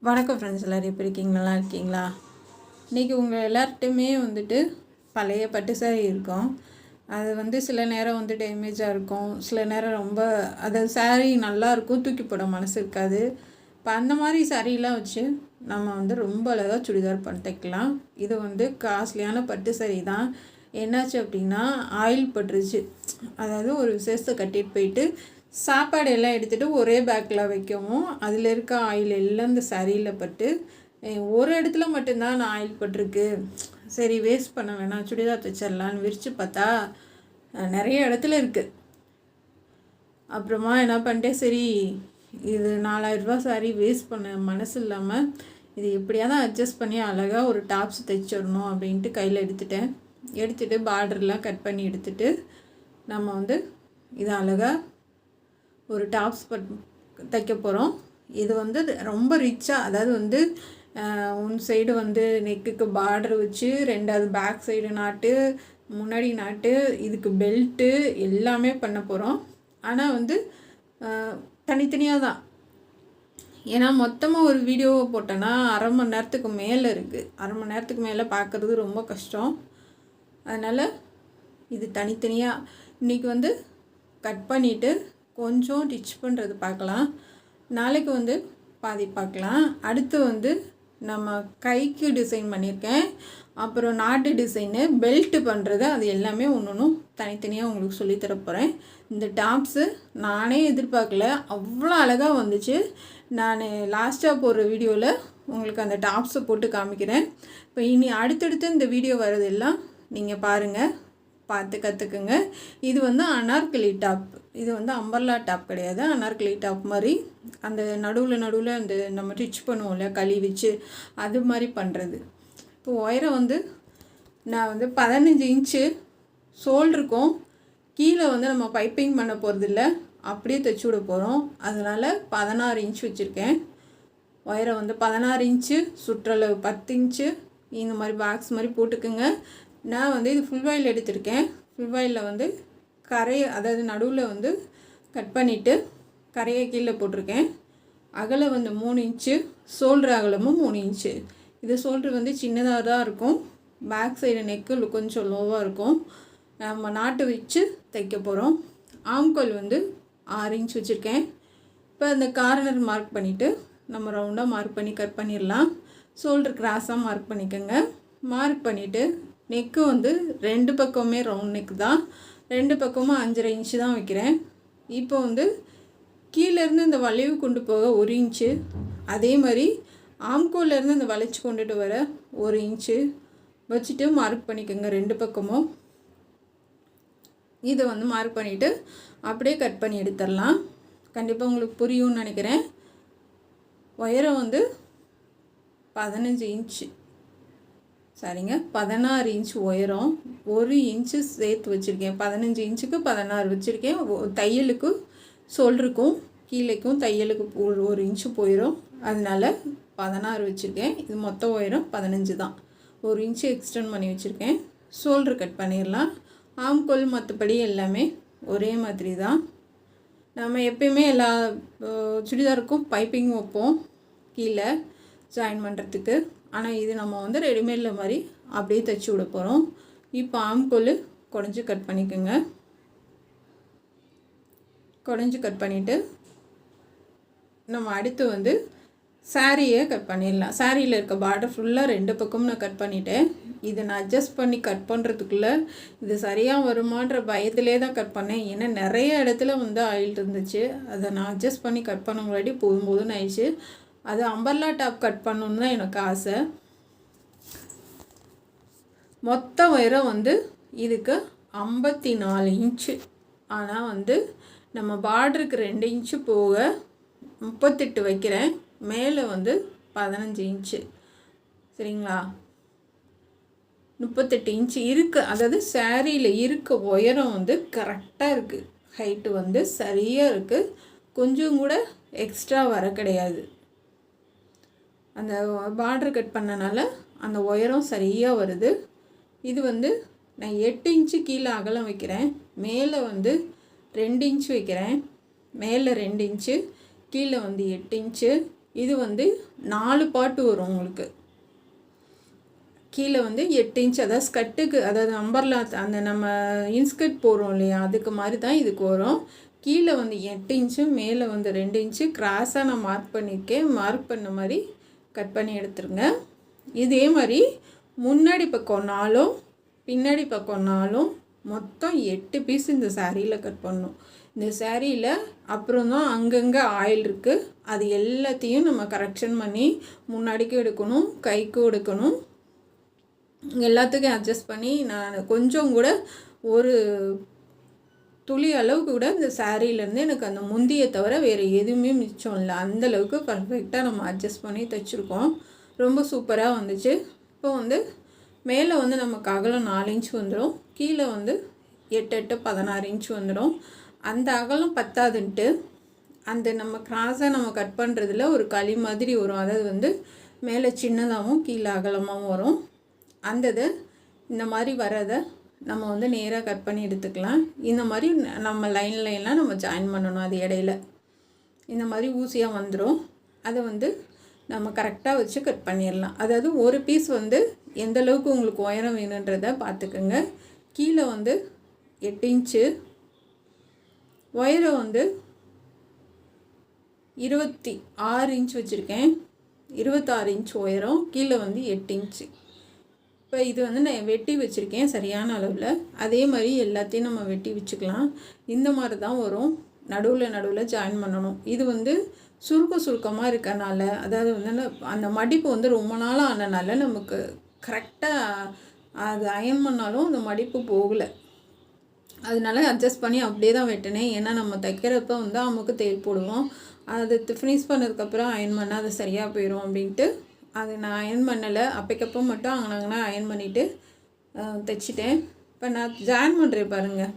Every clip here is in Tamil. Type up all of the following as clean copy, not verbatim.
வணக்கம் ஃப்ரெண்ட்ஸ், எல்லோரும் எப்படி இருக்கீங்க? நல்லா இருக்கீங்களா? இன்றைக்கி உங்கள் எல்லார்ட்டையுமே வந்துட்டு பழைய பட்டு சாரி இருக்கும். அது சில நேரம் டேமேஜாக இருக்கும், சில நேரம் ரொம்ப அதாவது சாரீ நல்லாயிருக்கும், தூக்கி போட மனசு இருக்காது. இப்போ அந்த மாதிரி சாரீலாம் வச்சு நம்ம ரொம்ப அழகாக சுடிதார் பண்ணிக்கலாம். இது காஸ்ட்லியான பட்டு சாரி தான். என்னாச்சு அப்படின்னா, ஆயில் பட்டுருச்சு. அதாவது ஒரு விசேஷத்தை கட்டிட்டு போயிட்டு சாப்பாடு எல்லாம் எடுத்துகிட்டு ஒரே பேக்கில் வைக்கவும் அதில் இருக்க ஆயில் எல்லாம் இந்த சாரியில் பட்டு ஒரு இடத்துல மட்டும்தான் நான் ஆயில் பட்டிருக்கு. சரி, வேஸ்ட் பண்ண வேணாம், சுடிதார் தைச்சிடலான்னு விரித்து பார்த்தா நிறைய இடத்துல இருக்குது. அப்புறமா என்ன பண்ணிட்டேன், சரி இது 4000 சாரி வேஸ்ட் பண்ண மனசு இல்லாமல் இது எப்படியாவது அட்ஜஸ்ட் பண்ணி அழகாக ஒரு டாப்ஸ் தைச்சிடணும் அப்படின்ட்டு கையில் எடுத்துகிட்டு பார்டர்லாம் கட் பண்ணி எடுத்துகிட்டு நம்ம இது அழகாக ஒரு டாப்ஸ் தைக்க போகிறோம். இது ரொம்ப ரிச்சாக, அதாவது ஒன் சைடு நெக்குக்கு பார்டர் வச்சு, ரெண்டாவது பேக் சைடு நாட்டு, முன்னாடி நாட்டு, இதுக்கு பெல்ட்டு எல்லாமே பண்ண போகிறோம். ஆனால் தனித்தனியாக தான். ஏன்னா மொத்தமாக ஒரு வீடியோவை போட்டோன்னா அரை மணி நேரத்துக்கு மேலே இருக்குது. அரை மணி நேரத்துக்கு மேலே பார்க்குறது ரொம்ப கஷ்டம். அதனால் இது தனித்தனியாக இன்றைக்கி கட் பண்ணிவிட்டு கொஞ்சம் டிச் பண்ணுறது பார்க்கலாம். நாளைக்கு பாதி பார்க்கலாம். அடுத்து நம்ம கைக்கு டிசைன் பண்ணியிருக்கேன், அப்புறம் நாட்டு டிசைனு, பெல்ட்டு பண்ணுறது, அது எல்லாமே ஒன்றும் தனித்தனியாக உங்களுக்கு சொல்லித்தர போகிறேன். இந்த டாப்ஸு நானே எதிர்பார்க்கல, அவ்வளோ அழகாக வந்துச்சு. நான் லாஸ்ட்டாக போடுற வீடியோவில் உங்களுக்கு அந்த டாப்ஸை போட்டு காமிக்கிறேன். இப்போ இனி அடுத்தடுத்து இந்த வீடியோ வரதெல்லாம் நீங்கள் பாருங்கள், பார்த்து கற்றுக்குங்க. இது அனார்கலி டாப். இது அம்பர்லா டாப் கிடையாது, அனார்கலி டாப் மாதிரி அந்த நடுவில் அந்த நம்ம டிச் பண்ணுவோம்ல களி வச்சு, அது மாதிரி பண்ணுறது. இப்போ உயரம் நான் 15 இன்ச்சு ஷோல்டருக்கும் கீழே நம்ம பைப்பிங் பண்ண போகிறதில்ல, அப்படியே தைச்சி விட போகிறோம். அதனால் 16 இன்ச்சு வச்சுருக்கேன். உயரம் 16 இன்ச்சு, சுற்றளவு 10 இன்ச்சு. இந்த மாதிரி பாக்ஸ் மாதிரி போட்டுக்குங்க. நான் இது ஃபுல் வாயில் எடுத்திருக்கேன். ஃபுல் வாயிலில் கரையை, அதாவது நடுவில் கட் பண்ணிவிட்டு கரையை கீழே போட்டிருக்கேன். அகலம் 3 இன்ச்சு, ஷோல்டர் அகலமும் 3 இன்ச்சு. இது ஷோல்டர் சின்னதாக தான் இருக்கும், பேக் சைடு நெக்கு கொஞ்சம் லோவாக இருக்கும். நம்ம நாட்டு வச்சு தைக்க போகிறோம். ஆம்கோல் 6 இன்ச் வச்சுருக்கேன். இப்போ அந்த கார்னர் மார்க் பண்ணிவிட்டு நம்ம ரவுண்டாக மார்க் பண்ணி கட் பண்ணிடலாம். ஷோல்டர் கிராஸாக மார்க் பண்ணிக்கோங்க. மார்க் பண்ணிவிட்டு நெக்கு 2 பக்கமுமே ரவுண்ட் நெக் தான், 2 பக்கமும் 5.5 இன்ச்சு தான் வைக்கிறேன். இப்போ கீழேருந்து இந்த வளைவு கொண்டு போக 1 இன்ச்சு, அதே மாதிரி ஆம்கோலேருந்து இந்த வளைச்சி கொண்டுட்டு வர 1 இன்ச்சு வச்சுட்டு மார்க் பண்ணிக்கோங்க 2 பக்கமும். இதை மார்க் பண்ணிவிட்டு அப்படியே கட் பண்ணி எடுத்துடலாம். கண்டிப்பாக உங்களுக்கு புரியும்னு நினைக்கிறேன். உயரம் 15 இன்ச்சு, சரிங்க, 16 இன்ச் உயரம், 1 இன்ச்சு சேர்த்து வச்சுருக்கேன். 15 இன்ச்சுக்கு 16 வச்சுருக்கேன். தையலுக்கு ஷோல்டருக்கும் கீழேக்கும் தையலுக்கு 1 இன்ச்சு போயிடும், அதனால் 16 வச்சுருக்கேன். இது மொத்த உயரம் 15 தான். 1 இன்ச்சு எக்ஸ்டெண்ட் பண்ணி வச்சுருக்கேன். ஷோல்டர் கட் பண்ணிடலாம். ஆம்கோல் மற்றபடி எல்லாமே ஒரே மாதிரி தான். நம்ம எப்பயுமே எல்லா சுடிதாருக்கும் பைப்பிங் வைப்போம் கீழே ஜாயின் பண்ணுறதுக்கு. ஆனால் இது நம்ம ரெடிமேடில் மாதிரி அப்படியே தைச்சி விட போகிறோம். இப்போ ஆம்கோல் குடஞ்சி கட் பண்ணிக்கோங்க. குடஞ்சி கட் பண்ணிவிட்டு நம்ம அடுத்து சாரியை கட் பண்ணிடலாம். சாரியில் இருக்க பார்டர் ஃபுல்லாக 2 பக்கமும் நான் கட் பண்ணிட்டேன். இதை நான் அட்ஜஸ்ட் பண்ணி கட் பண்ணுறதுக்குள்ளே இது சரியாக வருமான்ற பயத்திலே தான் கட் பண்ணேன். ஏன்னா நிறைய இடத்துல ஆயில் இருந்துச்சு, அதை நான் அட்ஜஸ்ட் பண்ணி கட் பண்ண முன்னாடி போதும்னு ஆயிடுச்சு. அது அம்பர்லா டாப் கட் பண்ணணுன்னு தான் எனக்கு ஆசை. மொத்த உயரம் இதுக்கு 54 இன்ச்சு. ஆனால் நம்ம பார்டருக்கு 2 இன்ச்சு போக 38 வைக்கிறேன். மேலே 15 இன்ச்சு, சரிங்களா? 38 இன்ச்சு இருக்குது. அதாவது சாரியில் இருக்க உயரம் கரெக்டாக இருக்குது. ஹைட்டு சரியாக இருக்குது. கொஞ்சம் கூட எக்ஸ்ட்ரா வர கிடையாது. அந்த பார்டர் கட் பண்ணனால அந்த உயரம் சரியாக வருது. இது நான் 8 இன்ச்சு கீழே அகலம் வைக்கிறேன். மேலே 2 இன்ச்சு வைக்கிறேன். மேலே 2 இன்ச்சு, கீழே 8 இன்ச்சு. இது வந்து 4 பார்ட்டு வரும் உங்களுக்கு. கீழே வந்து 8 இன்ச், அதாவது ஸ்கர்ட்டுக்கு, அதாவது அம்பர்லா அந்த நம்ம இன்ஸ்கர்ட் போடுறோம் இல்லையா, அதுக்கு மாதிரி தான் இதுக்கு வரும். கீழே வந்து 8 இன்ச்சு, மேலே வந்து 2 இன்ச்சு கிராஸாக நான் மார்க் பண்ணியிருக்கேன். மார்க் பண்ண மாதிரி கட் பண்ணி எடுத்துருங்க. இதே மாதிரி முன்னாடி பக்கம் 4ம் பின்னாடி பக்கம் 4ம் மொத்தம் 8 பீஸ் இந்த சாரியில் கட் பண்ணணும். இந்த சாரியில் அப்புறம் தான் அங்கங்கே ஆயில் இருக்குது, அது எல்லாத்தையும் நம்ம கரெக்ஷன் பண்ணி முன்னாடிக்கும் எடுக்கணும், கைக்கும் எடுக்கணும். எல்லாத்துக்கும் அட்ஜஸ்ட் பண்ணி நான் கொஞ்சம் கூட ஒரு துளி அளவுக்கு கூட இந்த சாரியிலேருந்து எனக்கு அந்த முந்தியை தவிர வேறு எதுவுமே மிச்சம் இல்லை. அந்தளவுக்கு பர்ஃபெக்டாக நம்ம அட்ஜஸ்ட் பண்ணி தைச்சிருக்கோம். ரொம்ப சூப்பராக வந்துச்சு. இப்போ வந்து மேலே வந்து நமக்கு அகலம் 4 இன்ச் வந்துடும், கீழே வந்து 8 16 இன்ச் வந்துடும். அந்த அகலம் பத்தாதுன்ட்டு அந்த நம்ம கிராஸாக நம்ம கட் பண்ணுறதுல ஒரு களி மாதிரி வரும். அதாவது வந்து மேலே சின்னதாகவும் கீழே அகலமாகவும் வரும். அந்த இதை இந்த மாதிரி வரதை நம்ம வந்து நேராக கட் பண்ணி எடுத்துக்கலாம். இந்த மாதிரி நம்ம லைன்லாம் நம்ம ஜாயின் பண்ணணும். அது இடையில இந்த மாதிரி ஊசியாக வந்துடும். அதை வந்து நம்ம கரெக்டாக வச்சு கட் பண்ணிடலாம். அதாவது ஒரு பீஸ் வந்து எந்தளவுக்கு உங்களுக்கு உயரம் வேணுன்றதை பார்த்துக்குங்க. கீழே வந்து 8 இன்ச்சு, உயரம் வந்து 26 இன்ச் வச்சுருக்கேன். 26 இன்ச் உயரம், கீழே வந்து 8 இன்ச்சு. இப்போ இது வந்து நான் வெட்டி வச்சுருக்கேன் சரியான அளவில். அதே மாதிரி எல்லாத்தையும் நம்ம வெட்டி வச்சுக்கலாம். இந்த மாதிரி தான் வரும். நடுவில் ஜாயின் பண்ணணும். இது வந்து சுருக்கமாக இருக்கனால, அதாவது வந்து அந்த மடிப்பு வந்து ரொம்ப நாளாக ஆனனால நமக்கு கரெக்டாக அது அயன் பண்ணாலும் அந்த மடிப்பு போகலை. அதனால அட்ஜஸ்ட் பண்ணி அப்படியே தான் வெட்டினேன். ஏன்னா நம்ம தைக்கிறப்ப வந்து அமுக்கு தையல் போடுவோம், அது ஃபினிஷ் பண்ணதுக்கப்புறம் அயன் பண்ணால் அது சரியாக போயிடும் அப்படின்ட்டு அது நான் அயன் பண்ணலை. அப்போக்கப்போ மட்டும் அங்கனா அயன் பண்ணிவிட்டு தைச்சிட்டேன். இப்போ நான் ஜாயின் பண்ணுறேன் பாருங்கள்.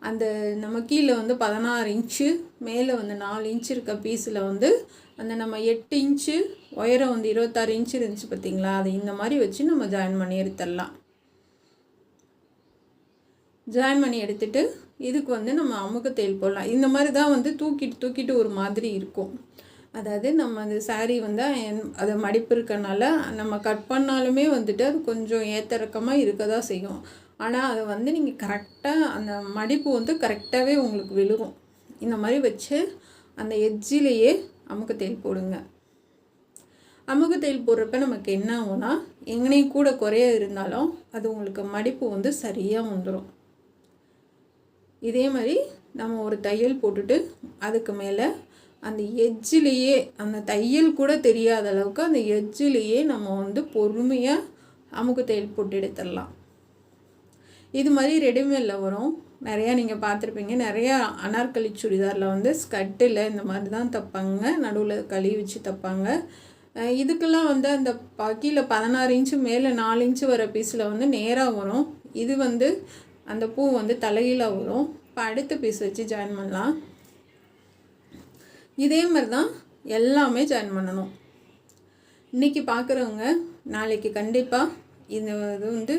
அந்த நம்ம கீழே வந்து 16 இன்ச்சு, மேலே வந்து 4 இன்ச்சு இருக்க பீஸில் வந்து அந்த நம்ம 8 இன்ச்சு உயரம் வந்து 26 இன்ச்சு இருந்துச்சு பார்த்திங்களா, அது இந்த மாதிரி வச்சு நம்ம ஜாயின் பண்ணி எடுத்துடலாம். ஜாயின் பண்ணி எடுத்துகிட்டு இதுக்கு வந்து நம்ம அமுக்கு தையல் போடலாம். இந்த மாதிரி தான் வந்து தூக்கிட்டு ஒரு மாதிரி இருக்கும். அதாவது நம்ம அந்த சாரீ வந்து அதை மடிப்பு இருக்கனால நம்ம கட் பண்ணாலுமே வந்துட்டு அது கொஞ்சம் ஏத்தரக்கமாக இருக்க தான் செய்யும். ஆனால் அதை வந்து நீங்கள் கரெக்டாக அந்த மடிப்பு வந்து கரெக்டாகவே உங்களுக்கு விழுகும். இந்த மாதிரி வச்சு அந்த எட்ஜிலேயே அமுக்கு தையல் போடுங்க. அமுக்கு தையல் போடுறப்ப நமக்கு என்ன ஆகும்னா, எங்கனையும் கூட குறைய இருந்தாலும் அது உங்களுக்கு மடிப்பு வந்து சரியாக வந்துடும். இதே மாதிரி நம்ம ஒரு தையல் போட்டுட்டு அதுக்கு மேலே அந்த எட்ஜிலேயே, அந்த தையல் கூட தெரியாத அளவுக்கு அந்த எட்ஜிலேயே நம்ம வந்து பொறுமையாக அமுக்கு தையல் போட்டு எடுத்துடலாம். இது மாதிரி ரெடிமேடில் வரும் நிறையா, நீங்கள் பார்த்துருப்பீங்க. நிறையா அனார்கலி சுடிதாரில் வந்து ஸ்கர்ட்டில் இந்த மாதிரி தான் தைப்பாங்க, நடுவில் களி வச்சு தைப்பாங்க. இதுக்கெல்லாம் வந்து அந்த கீழே 16 இன்ச்சு மேலே 4 இன்ச்சு வர பீஸில் வந்து நேராக வரும். இது வந்து அந்த பூ வந்து தலைகீழாக வரும். இப்போ அடுத்த பீஸ் வச்சு ஜாயின் பண்ணலாம். இதே மாதிரி தான் எல்லாமே ஜாயின் பண்ணணும். இன்றைக்கி பார்க்குறவங்க நாளைக்கு கண்டிப்பாக இந்த இது வந்து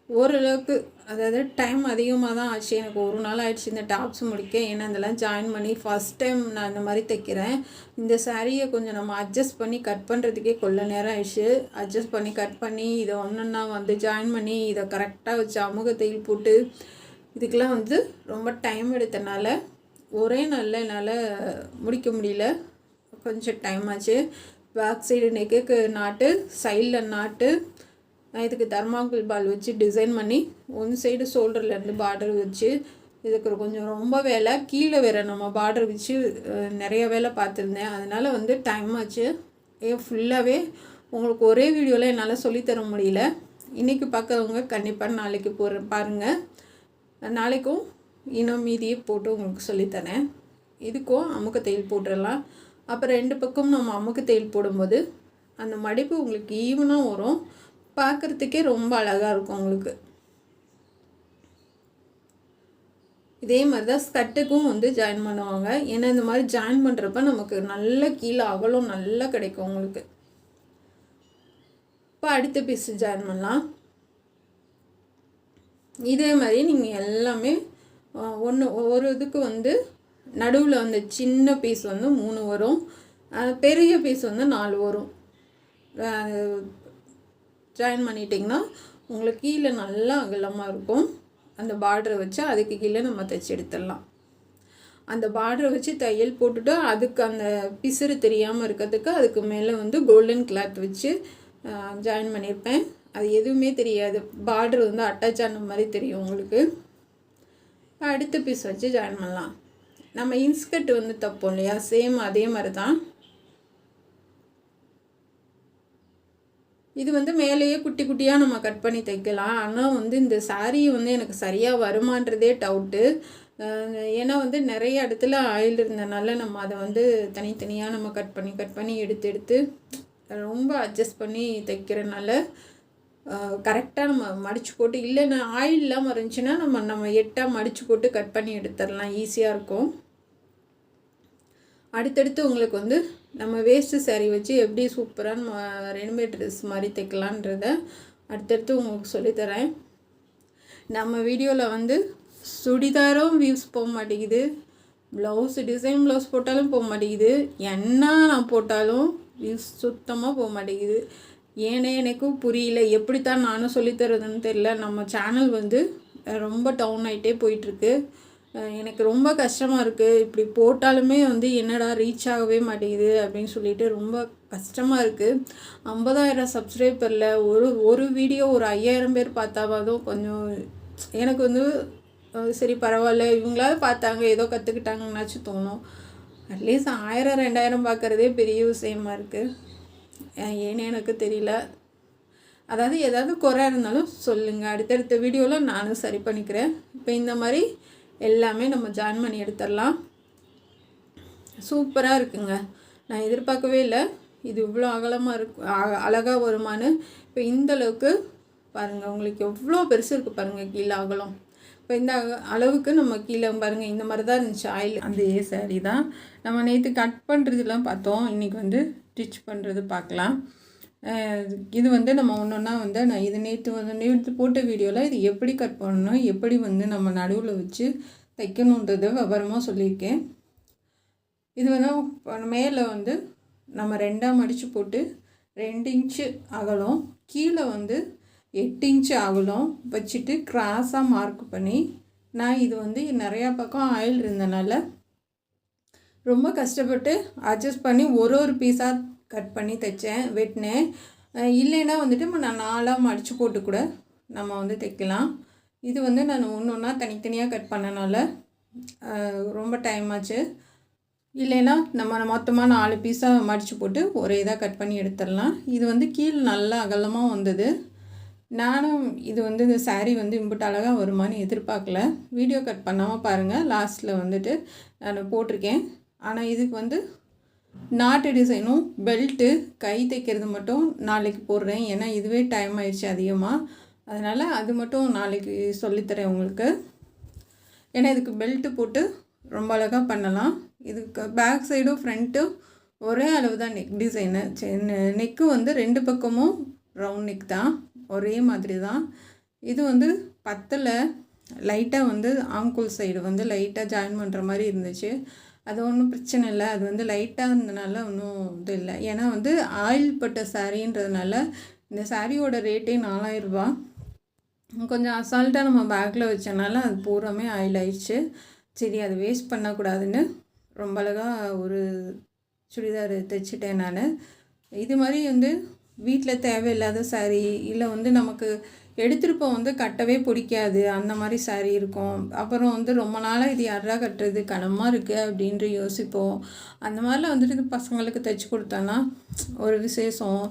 ஓரளவுக்கு, அதாவது டைம் அதிகமாக தான் ஆச்சு. எனக்கு ஒரு நாள் ஆகிடுச்சு இந்த டாப்ஸ் முடிக்க. ஏன்னா இதெல்லாம் ஜாயின் பண்ணி ஃபஸ்ட் டைம் நான் இந்த மாதிரி தைக்கிறேன். இந்த சாரியை கொஞ்சம் நம்ம அட்ஜஸ்ட் பண்ணி கட் பண்ணுறதுக்கே கொள்ள நேரம் ஆயிடுச்சு. அட்ஜஸ்ட் பண்ணி கட் பண்ணி இதை ஒன்றா வந்து ஜாயின் பண்ணி இதை கரெக்டாக வச்சு அமுக தையல் போட்டு இதுக்கெல்லாம் வந்து ரொம்ப டைம் எடுத்தனால ஒரே நாளில் என்னால் முடிக்க முடியல, கொஞ்சம் டைம் ஆச்சு. பேக் சைடு நெக்குக்கு நாட்டு, சைடில் நாட்டு, இதுக்கு தர்மாக்கோல் பால் வச்சு டிசைன் பண்ணி ஒன் சைடு ஷோல்டர்லேருந்து பார்டர் வச்சு இதுக்கு கொஞ்சம் ரொம்ப வேலை. கீழே வேறு நம்ம பார்டர் வச்சு நிறைய வேலை பார்த்துருந்தேன். அதனால் வந்து டைம் ஆச்சு. ஃபுல்லாகவே உங்களுக்கு ஒரே வீடியோவில் என்னால் சொல்லித்தர முடியல. இன்றைக்கி பார்க்குறவங்க கண்டிப்பாக நாளைக்கு பாருங்கள். நாளைக்கும் இன்னும் மீதியே போட்டு உங்களுக்கு சொல்லித்தரேன். இதுக்கும் அமுக்கு தையல் போட்டுடலாம். அப்புறம் 2 பக்கம் நம்ம அமுக்கு தையல் போடும்போது அந்த மடிப்பு உங்களுக்கு ஈவனாக வரும். பார்க்குறதுக்கே ரொம்ப அழகாக இருக்கும் உங்களுக்கு. இதே மாதிரி தான் ஸ்கர்ட்டுக்கும் வந்து ஜாயின் பண்ணுவாங்க. ஏன்னா இந்த மாதிரி ஜாயின் பண்ணுறப்ப நமக்கு நல்ல கீழே அகலம் நல்லா கிடைக்கும் உங்களுக்கு. இப்போ அடுத்த பீஸ் ஜாயின் பண்ணலாம். இதே மாதிரி நீங்கள் எல்லாமே ஒரு இதுக்கு வந்து நடுவில் வந்து சின்ன பீஸ் வந்து 3 வரும். பெரிய பீஸ் வந்து 4 வரும். ஜாயின் பண்ணிட்டிங்கன்னா உங்களுக்கு கீழே நல்லா அகலமாக இருக்கும். அந்த பார்டரை வச்சு அதுக்கு கீழே நம்ம தைச்சி எடுத்துடலாம். அந்த பார்டரை வச்சு தையல் போட்டுட்டு அதுக்கு அந்த பிசுறு தெரியாமல் இருக்கிறதுக்கு அதுக்கு மேலே வந்து கோல்டன் கிளாத் வச்சு ஜாயின் பண்ணியிருப்பேன். அது எதுவுமே தெரியாது, பார்டர் வந்து அட்டாச் ஆன மாதிரி தெரியும் உங்களுக்கு. அடுத்த பீஸ் வச்சு ஜாயின் பண்ணலாம். நம்ம இன்ஸ்கர்ட் வந்து தைப்போம் இல்லையா, சேம் அதே மாதிரி தான். இது வந்து மேலேயே குட்டி குட்டியாக நம்ம கட் பண்ணி தைக்கலாம். ஆனால் வந்து இந்த சாரீ வந்து எனக்கு சரியாக வருமானதே டவுட்டு. ஏன்னா வந்து நிறைய இடத்துல ஆயில் இருந்தனால நம்ம அதை வந்து தனித்தனியாக நம்ம கட் பண்ணி எடுத்து ரொம்ப அட்ஜஸ்ட் பண்ணி தைக்கிறனால கரெக்டாக நம்ம மடித்து போட்டு, இல்லைன்னா ஆயில் இல்லாமல் இருந்துச்சுன்னா நம்ம எட்டாக மடித்து போட்டு கட் பண்ணி எடுத்துடலாம், ஈஸியாக இருக்கும். அடுத்தடுத்து உங்களுக்கு வந்து நம்ம வேஸ்ட்டு சாரீ வச்சு எப்படி சூப்பராக நம்ம ரெடிமேட் ட்ரெஸ் மாதிரி தைக்கலான்றத அடுத்தடுத்து உங்களுக்கு சொல்லித்தரேன். நம்ம வீடியோவில் வந்து சுடிதாரும் வியூஸ் போக மாட்டேங்குது, டிசைன் ப்ளவுஸ் போட்டாலும் போக மாட்டேங்குது, என்ன நான் போட்டாலும் வியூஸ் சுத்தமாக போக மாட்டேங்குது. ஏன்னே எனக்கும் புரியல, எப்படித்தான் நானும் சொல்லித்தரதுன்னு தெரியல. நம்ம சேனல் வந்து ரொம்ப டவுன் ஆகிட்டே போயிட்டுருக்கு. எனக்கு ரொம்ப கஷ்டமாக இருக்குது. இப்படி போட்டாலுமே வந்து என்னடா ரீச் ஆகவே மாட்டேங்குது அப்படின்னு சொல்லிட்டு ரொம்ப கஷ்டமாக இருக்குது. 50,000 சப்ஸ்கிரைபரில் ஒரு வீடியோ ஒரு 5,000 பேர் பார்த்தாவதும் கொஞ்சம் எனக்கு வந்து சரி பரவாயில்ல, இவங்களாவது பார்த்தாங்க ஏதோ கற்றுக்கிட்டாங்கன்னாச்சும் தோணும். அட்லீஸ்ட் 1000 2000 பார்க்குறதே பெரிய விஷயமா இருக்குது. ஏன்னு எனக்கு தெரியல. அதாவது ஏதாவது குறை இருந்தாலும் சொல்லுங்கள், அடுத்தடுத்த வீடியோவில் நானும் சரி பண்ணிக்கிறேன். இப்போ இந்த மாதிரி எல்லாமே நம்ம ஜாயின் பண்ணி எடுத்துடலாம். சூப்பராக இருக்குங்க, நான் எதிர்பார்க்கவே இல்லை இது இவ்வளோ அகலமாக இருக்கும் அழகாக வருமானு. இப்போ இந்தளவுக்கு பாருங்கள், உங்களுக்கு எவ்வளோ பெருசு இருக்குது பாருங்கள் கீழே அகலம். இப்போ இந்த அளவுக்கு நம்ம கீழே பாருங்கள் இந்த மாதிரி தான் இருந்துச்சு ஆயில். அந்த சாரீ தான் நம்ம நேற்று கட் பண்ணுறதுலாம் பார்த்தோம், இன்றைக்கி வந்து ஸ்டிச் பண்ணுறது பார்க்கலாம். இது வந்து நம்ம ஒன்றா வந்து நான் இது நேற்று போட்ட வீடியோவில் இது எப்படி கட் பண்ணணும், எப்படி வந்து நம்ம நடுவில் வச்சு தைக்கணுன்றது விவரமாக சொல்லியிருக்கேன். இது வந்து மேலே வந்து நம்ம 2ஆக மடித்து போட்டு 2 இன்ச்சு அகலம், கீழே வந்து 8 இன்ச்சு அகலம் வச்சுட்டு கிராஸாக மார்க் பண்ணி, நான் இது வந்து நிறையா பக்கம் ஆயில் இருந்தனால ரொம்ப கஷ்டப்பட்டு அட்ஜஸ்ட் பண்ணி ஒரு பீஸாக கட் பண்ணி தைச்சேன், வெட்டினேன். இல்லைன்னா வந்துட்டு நான் 4ஆக மடித்து போட்டு கூட நம்ம வந்து தைக்கலாம். இது வந்து நான் ஒன்றா தனித்தனியாக கட் பண்ணனால ரொம்ப டைம் ஆச்சு. இல்லைன்னா நம்ம மொத்தமாக 4 பீஸாக மடித்து போட்டு ஒரே இதாக கட் பண்ணி எடுத்துடலாம். இது வந்து கீழே நல்லா அகலமாக வந்தது. நானும் இது வந்து இந்த சாரீ வந்து இம்புட்டு அழகாக வருமானு எதிர்பார்க்கல. வீடியோ கட் பண்ணாமல் பாருங்கள், லாஸ்ட்டில் வந்துட்டு நான் போட்டிருக்கேன். ஆனால் இதுக்கு வந்து நாட்டு டிசைனும் பெல்ட்டு கை தைக்கிறது மட்டும் நாளைக்கு போடுறேன். ஏன்னா இதுவே டைம் ஆயிடுச்சு அதிகமாக, அதனால் அது மட்டும் நாளைக்கு சொல்லித்தரேன் உங்களுக்கு. ஏன்னா இதுக்கு பெல்ட்டு போட்டு ரொம்ப அழகாக பண்ணலாம். இதுக்கு பேக் சைடும் ஃப்ரண்ட்டும் ஒரே அளவு தான் நெக் டிசைனு. நெக்கு வந்து 2 பக்கமும் ரவுண்ட் நெக் தான், ஒரே மாதிரி தான். இது வந்து 10ல் லைட்டாக வந்து ஆம்கோல் சைடு வந்து லைட்டாக ஜாயின் பண்ணுற மாதிரி இருந்துச்சு. அது ஒன்றும் பிரச்சனை இல்லை, அது வந்து லைட்டாக இருந்ததுனால ஒன்றும் இது இல்லை. ஏன்னா வந்து ஆயில் பட்ட சாரீன்றதுனால இந்த சாரியோட ரேட்டே 4000 ரூபா. கொஞ்சம் அசால்ட்டாக நம்ம பேக்கில் வச்சனால அது பூராமே ஆயில் ஆயிடுச்சு. சரி அதை வேஸ்ட் பண்ணக்கூடாதுன்னு ரொம்ப அழகாக ஒரு சுடிதார் தைச்சிட்டேன் நான். இது மாதிரி வந்து வீட்டில் தேவையில்லாத சாரீ, இல்லை வந்து நமக்கு எடுத்திருப்போம் வந்து கட்டவே பிடிக்காது அந்த மாதிரி சாரீ இருக்கும். அப்புறம் வந்து ரொம்ப நாளாக இது யாரா கட்டுறது, கனமாக இருக்குது அப்படின்ட்டு யோசிப்போம். அந்த மாதிரிலாம் வந்துட்டு இது பசங்களுக்கு தைச்சி கொடுத்தோன்னா ஒரு விசேஷம்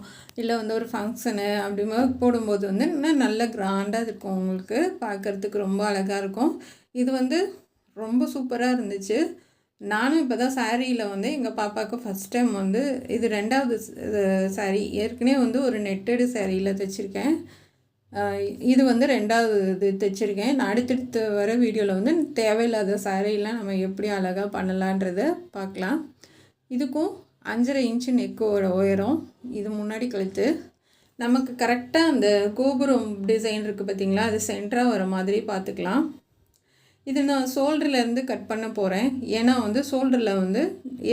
இல்லை வந்து ஒரு ஃபங்க்ஷனு அப்படி மாதிரி போடும்போது வந்து இன்னும் நல்ல கிராண்டாக இருக்கும், உங்களுக்கு பார்க்குறதுக்கு ரொம்ப அழகாக இருக்கும். இது வந்து ரொம்ப சூப்பராக இருந்துச்சு. நானும் இப்போ தான் சாரியில் வந்து எங்கள் பாப்பாவுக்கு ஃபஸ்ட் டைம் வந்து இது 2வது சாரீ. ஏற்கனவே வந்து ஒரு நெட்டடு சாரியில் தைச்சிருக்கேன், இது வந்து 2வது இது தைச்சிருக்கேன். நான் அடுத்தடுத்து வர வீடியோவில் வந்து தேவையில்லாத சாரீலாம் நம்ம எப்படி அழகாக பண்ணலான்றதை பார்க்கலாம். இதுக்கும் 5.5 இன்ச்சு நெக்கு உயரம், இது முன்னாடி கழுத்து. நமக்கு கரெக்டாக அந்த கோபுரம் டிசைன் இருக்குது பார்த்திங்களா, அது சென்டராக வர மாதிரி பார்த்துக்கலாம். இது நான் ஷோல்டர்லேருந்து கட் பண்ண போகிறேன். ஏன்னா வந்து ஷோல்டரில் வந்து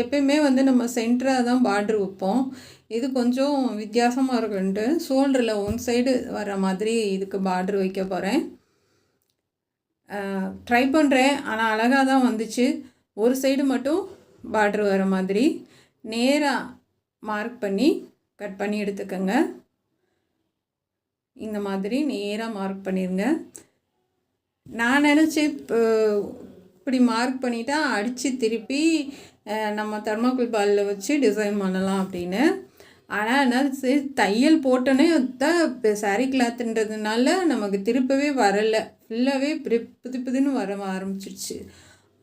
எப்பயுமே வந்து நம்ம சென்டராக தான் பார்ட்ரு வைப்போம். இது கொஞ்சம் வித்தியாசமாக இருக்குன்ட்டு ஷோல்டரில் ஒன் சைடு வர மாதிரி இதுக்கு பார்ட்ரு வைக்க போகிறேன். ட்ரை பண்ணுறேன், ஆனால் அழகாக தான் வந்துச்சு. ஒரு சைடு மட்டும் பார்ட்ரு வர மாதிரி நேராக மார்க் பண்ணி கட் பண்ணி எடுத்துக்கோங்க. இந்த மாதிரி நேராக மார்க் பண்ணிடுங்க. நான் நினச்சி இப்படி மார்க் பண்ணிட்டா அடித்து திருப்பி நம்ம தெர்மாக்கோல் பாலில் வச்சு டிசைன் பண்ணலாம் அப்படின்னு. ஆனால் என்ன சரி தையல் போட்டோன்னே தான் இப்போ சாரீ கிளாத்துன்றதுனால நமக்கு திருப்பவே வரலை. ஃபுல்லாகவே புது புதுன்னு வர ஆரம்பிச்சிடுச்சு.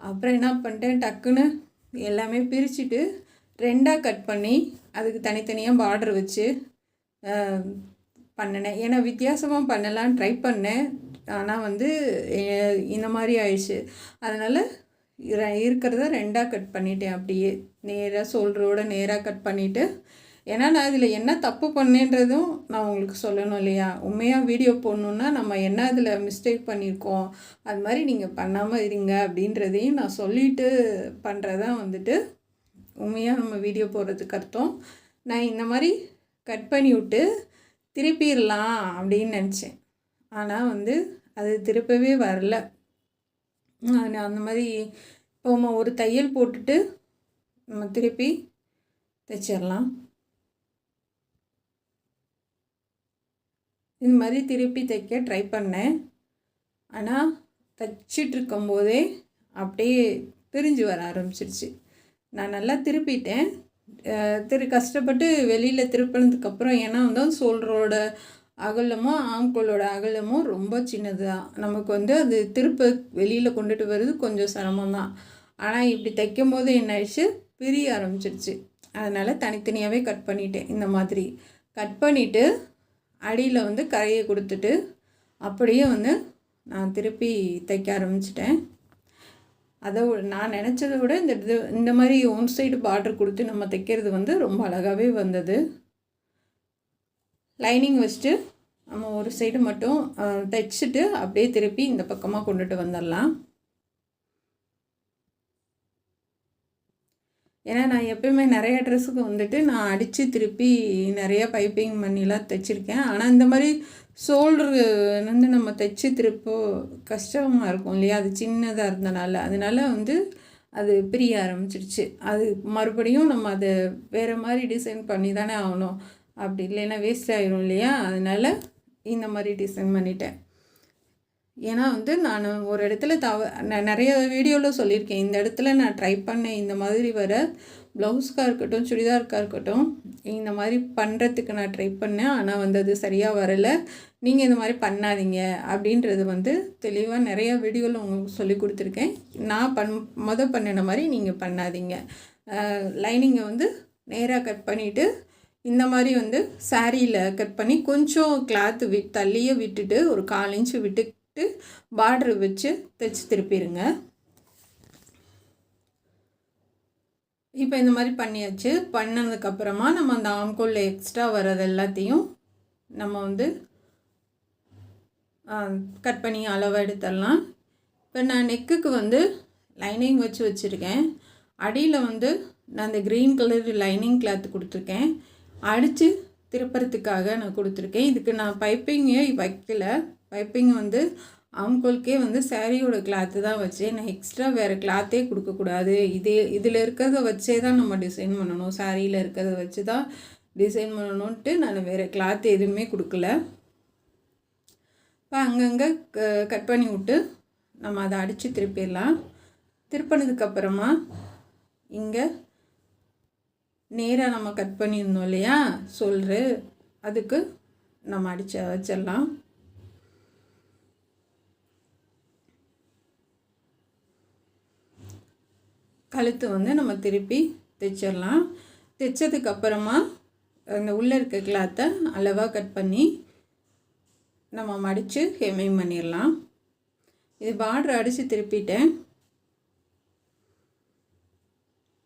அப்புறம் என்ன பண்ணிட்டேன், டக்குன்னு எல்லாமே பிரிச்சுட்டு 2ஆக கட் பண்ணி அதுக்கு தனித்தனியாக பார்டர் வச்சு பண்ணினேன். ஏன்னா வித்தியாசமாக பண்ணலான்னு ட்ரை பண்ணேன். ஆனால் வந்து இந்த மாதிரி ஆயிடுச்சு. அதனால் இருக்கிறத 2ஆக கட் பண்ணிட்டேன். அப்படியே நேராக ஷோல்டரோட நேராக கட் பண்ணிவிட்டு, ஏன்னா நான் இதில் என்ன தப்பு பண்ணேன்றதும் நான் உங்களுக்கு சொல்லணும் இல்லையா. உண்மையாக வீடியோ போடணுன்னா நம்ம என்ன இதில் மிஸ்டேக் பண்ணியிருக்கோம், அது மாதிரி நீங்கள் பண்ணாமல் இருங்க அப்படின்றதையும் நான் சொல்லிவிட்டு பண்ணுறதான் வந்துட்டு உண்மையாக நம்ம வீடியோ போடுறதுக்கு அர்த்தம். நான் இந்த மாதிரி கட் பண்ணி விட்டு திருப்பிடலாம் அப்படின்னு நினச்சேன். ஆனால் வந்து அது திருப்பவே வரல. அந்த மாதிரி இப்போ நம்ம ஒரு தையல் போட்டுட்டு நம்ம திருப்பி தைச்சிடலாம். இந்த மாதிரி திருப்பி தைக்க ட்ரை பண்ணேன். ஆனால் தைச்சிட்ருக்கும்போதே அப்படியே பிரிஞ்சு வர ஆரம்பிச்சிருச்சு. நான் நல்லா திருப்பிட்டேன். கஷ்டப்பட்டு வெளியில் திருப்பினதுக்கப்புறம், ஏன்னா வந்து ஷோல்டரோட அகலமும் ஆம்கோலோட அகலமும் ரொம்ப சின்னது தான். நமக்கு வந்து அது திருப்ப வெளியில் கொண்டுட்டு வருது கொஞ்சம் சிரமம்தான். ஆனால் இப்படி தைக்கும் போது என்ன ஆயிடுச்சு, பிரிய ஆரம்பிச்சிருச்சு. அதனால் தனித்தனியாகவே கட் பண்ணிட்டேன். இந்த மாதிரி கட் பண்ணிவிட்டு அடியில் வந்து கரையை கொடுத்துட்டு அப்படியே வந்து நான் திருப்பி தைக்க ஆரம்பிச்சிட்டேன். அதை நான் நினச்சதை விட இந்த மாதிரி ஒன் சைடு பார்டர் கொடுத்து நம்ம தைக்கிறது வந்து ரொம்ப அழகாகவே வந்தது. லைனிங் வச்சுட்டு நம்ம ஒரு சைடு மட்டும் தைச்சிட்டு அப்படியே திருப்பி இந்த பக்கமாக கொண்டுட்டு வந்துடலாம். ஏன்னா நான் எப்பயுமே நிறைய ட்ரெஸ்ஸுக்கு வந்துட்டு நான் அடித்து திருப்பி நிறையா பைப்பிங் பண்ணிலாம் தைச்சிருக்கேன். ஆனால் இந்த மாதிரி ஷோல்டரு வந்து நம்ம தைச்சி திருப்போ கஷ்டமாக இருக்கும் இல்லையா, அது சின்னதாக இருந்தனால. அதனால வந்து அது பிரிய ஆரம்பிச்சிருச்சு. அது மறுபடியும் நம்ம அதை வேறு மாதிரி டிசைன் பண்ணி தானே ஆகணும். அப்படி இல்லைன்னா வேஸ்ட் ஆகிரும் இல்லையா. அதனால் இந்த மாதிரி டிசைன் பண்ணிட்டேன். ஏன்னா வந்து நான் ஒரு இடத்துல நான் நிறைய வீடியோவில் சொல்லியிருக்கேன், இந்த இடத்துல நான் ட்ரை பண்ணேன். இந்த மாதிரி வர ப்ளவுஸ்க்காக இருக்கட்டும், சுடிதாருக்காக இருக்கட்டும், இந்த மாதிரி பண்ணுறதுக்கு நான் ட்ரை பண்ணேன். ஆனால் வந்து அது சரியாக வரலை. நீங்கள் இந்த மாதிரி பண்ணாதீங்க அப்படின்றது வந்து தெளிவாக நிறையா வீடியோவில் உங்களுக்கு சொல்லி கொடுத்துருக்கேன். நான் பண்ணின மாதிரி நீங்கள் பண்ணாதீங்க. லைனிங்கை வந்து நேராக கட் பண்ணிவிட்டு இந்த மாதிரி வந்து சாரியில் கட் பண்ணி கொஞ்சம் கிளாத்து தள்ளியே விட்டுட்டு ஒரு 1/4 இன்ச்சு விட்டு பார்டர் வச்சு தைச்சி திருப்பிடுங்க. இப்போ இந்த மாதிரி பண்ணியாச்சு. பண்ணதுக்கப்புறமா நம்ம அந்த ஆம்கோலில் எக்ஸ்ட்ரா வர்றது எல்லாத்தையும் நம்ம வந்து கட் பண்ணி அளவு எடுத்துடலாம். இப்போ நான் நெக்குக்கு வந்து லைனிங் வச்சு வச்சுருக்கேன். அடியில் வந்து நான் அந்த க்ரீன் கலர் லைனிங் கிளாத் கொடுத்துருக்கேன். அடித்து திருப்புறத்துக்காக நான் கொடுத்துருக்கேன். இதுக்கு நான் பைப்பிங்கே வைக்கல. பைப்பிங் வந்து ஆம்கோலுக்கே வந்து சாரியோட கிளாத்து தான் வச்சேன். நான் எக்ஸ்ட்ரா வேறு கிளாத்தே கொடுக்கக்கூடாது. இதில் இருக்கிறத வச்சே தான் நம்ம டிசைன் பண்ணணும், சாரியில் இருக்கிறத வச்சு தான் டிசைன் பண்ணணுன்ட்டு நான் வேறு கிளாத் எதுவுமே கொடுக்கல. இப்போ அங்கங்கே கட் பண்ணி விட்டு நம்ம அதை அடித்து திருப்பிடலாம். திருப்பினதுக்கப்புறமா இங்கே நேராக நம்ம கட் பண்ணியிருந்தோம் இல்லையா ஷோல்டரு, அதுக்கு நம்ம வச்சிடலாம். கழுத்து வந்து நம்ம திருப்பி தைச்சிடலாம். தைச்சதுக்கப்புறமா அந்த உள்ளே இருக்க கிளாத்தை அளவாக கட் பண்ணி நம்ம மடித்து ஹெம்மிங் பண்ணிடலாம். இது பார்டர் அடித்து திருப்பிட்டேன்.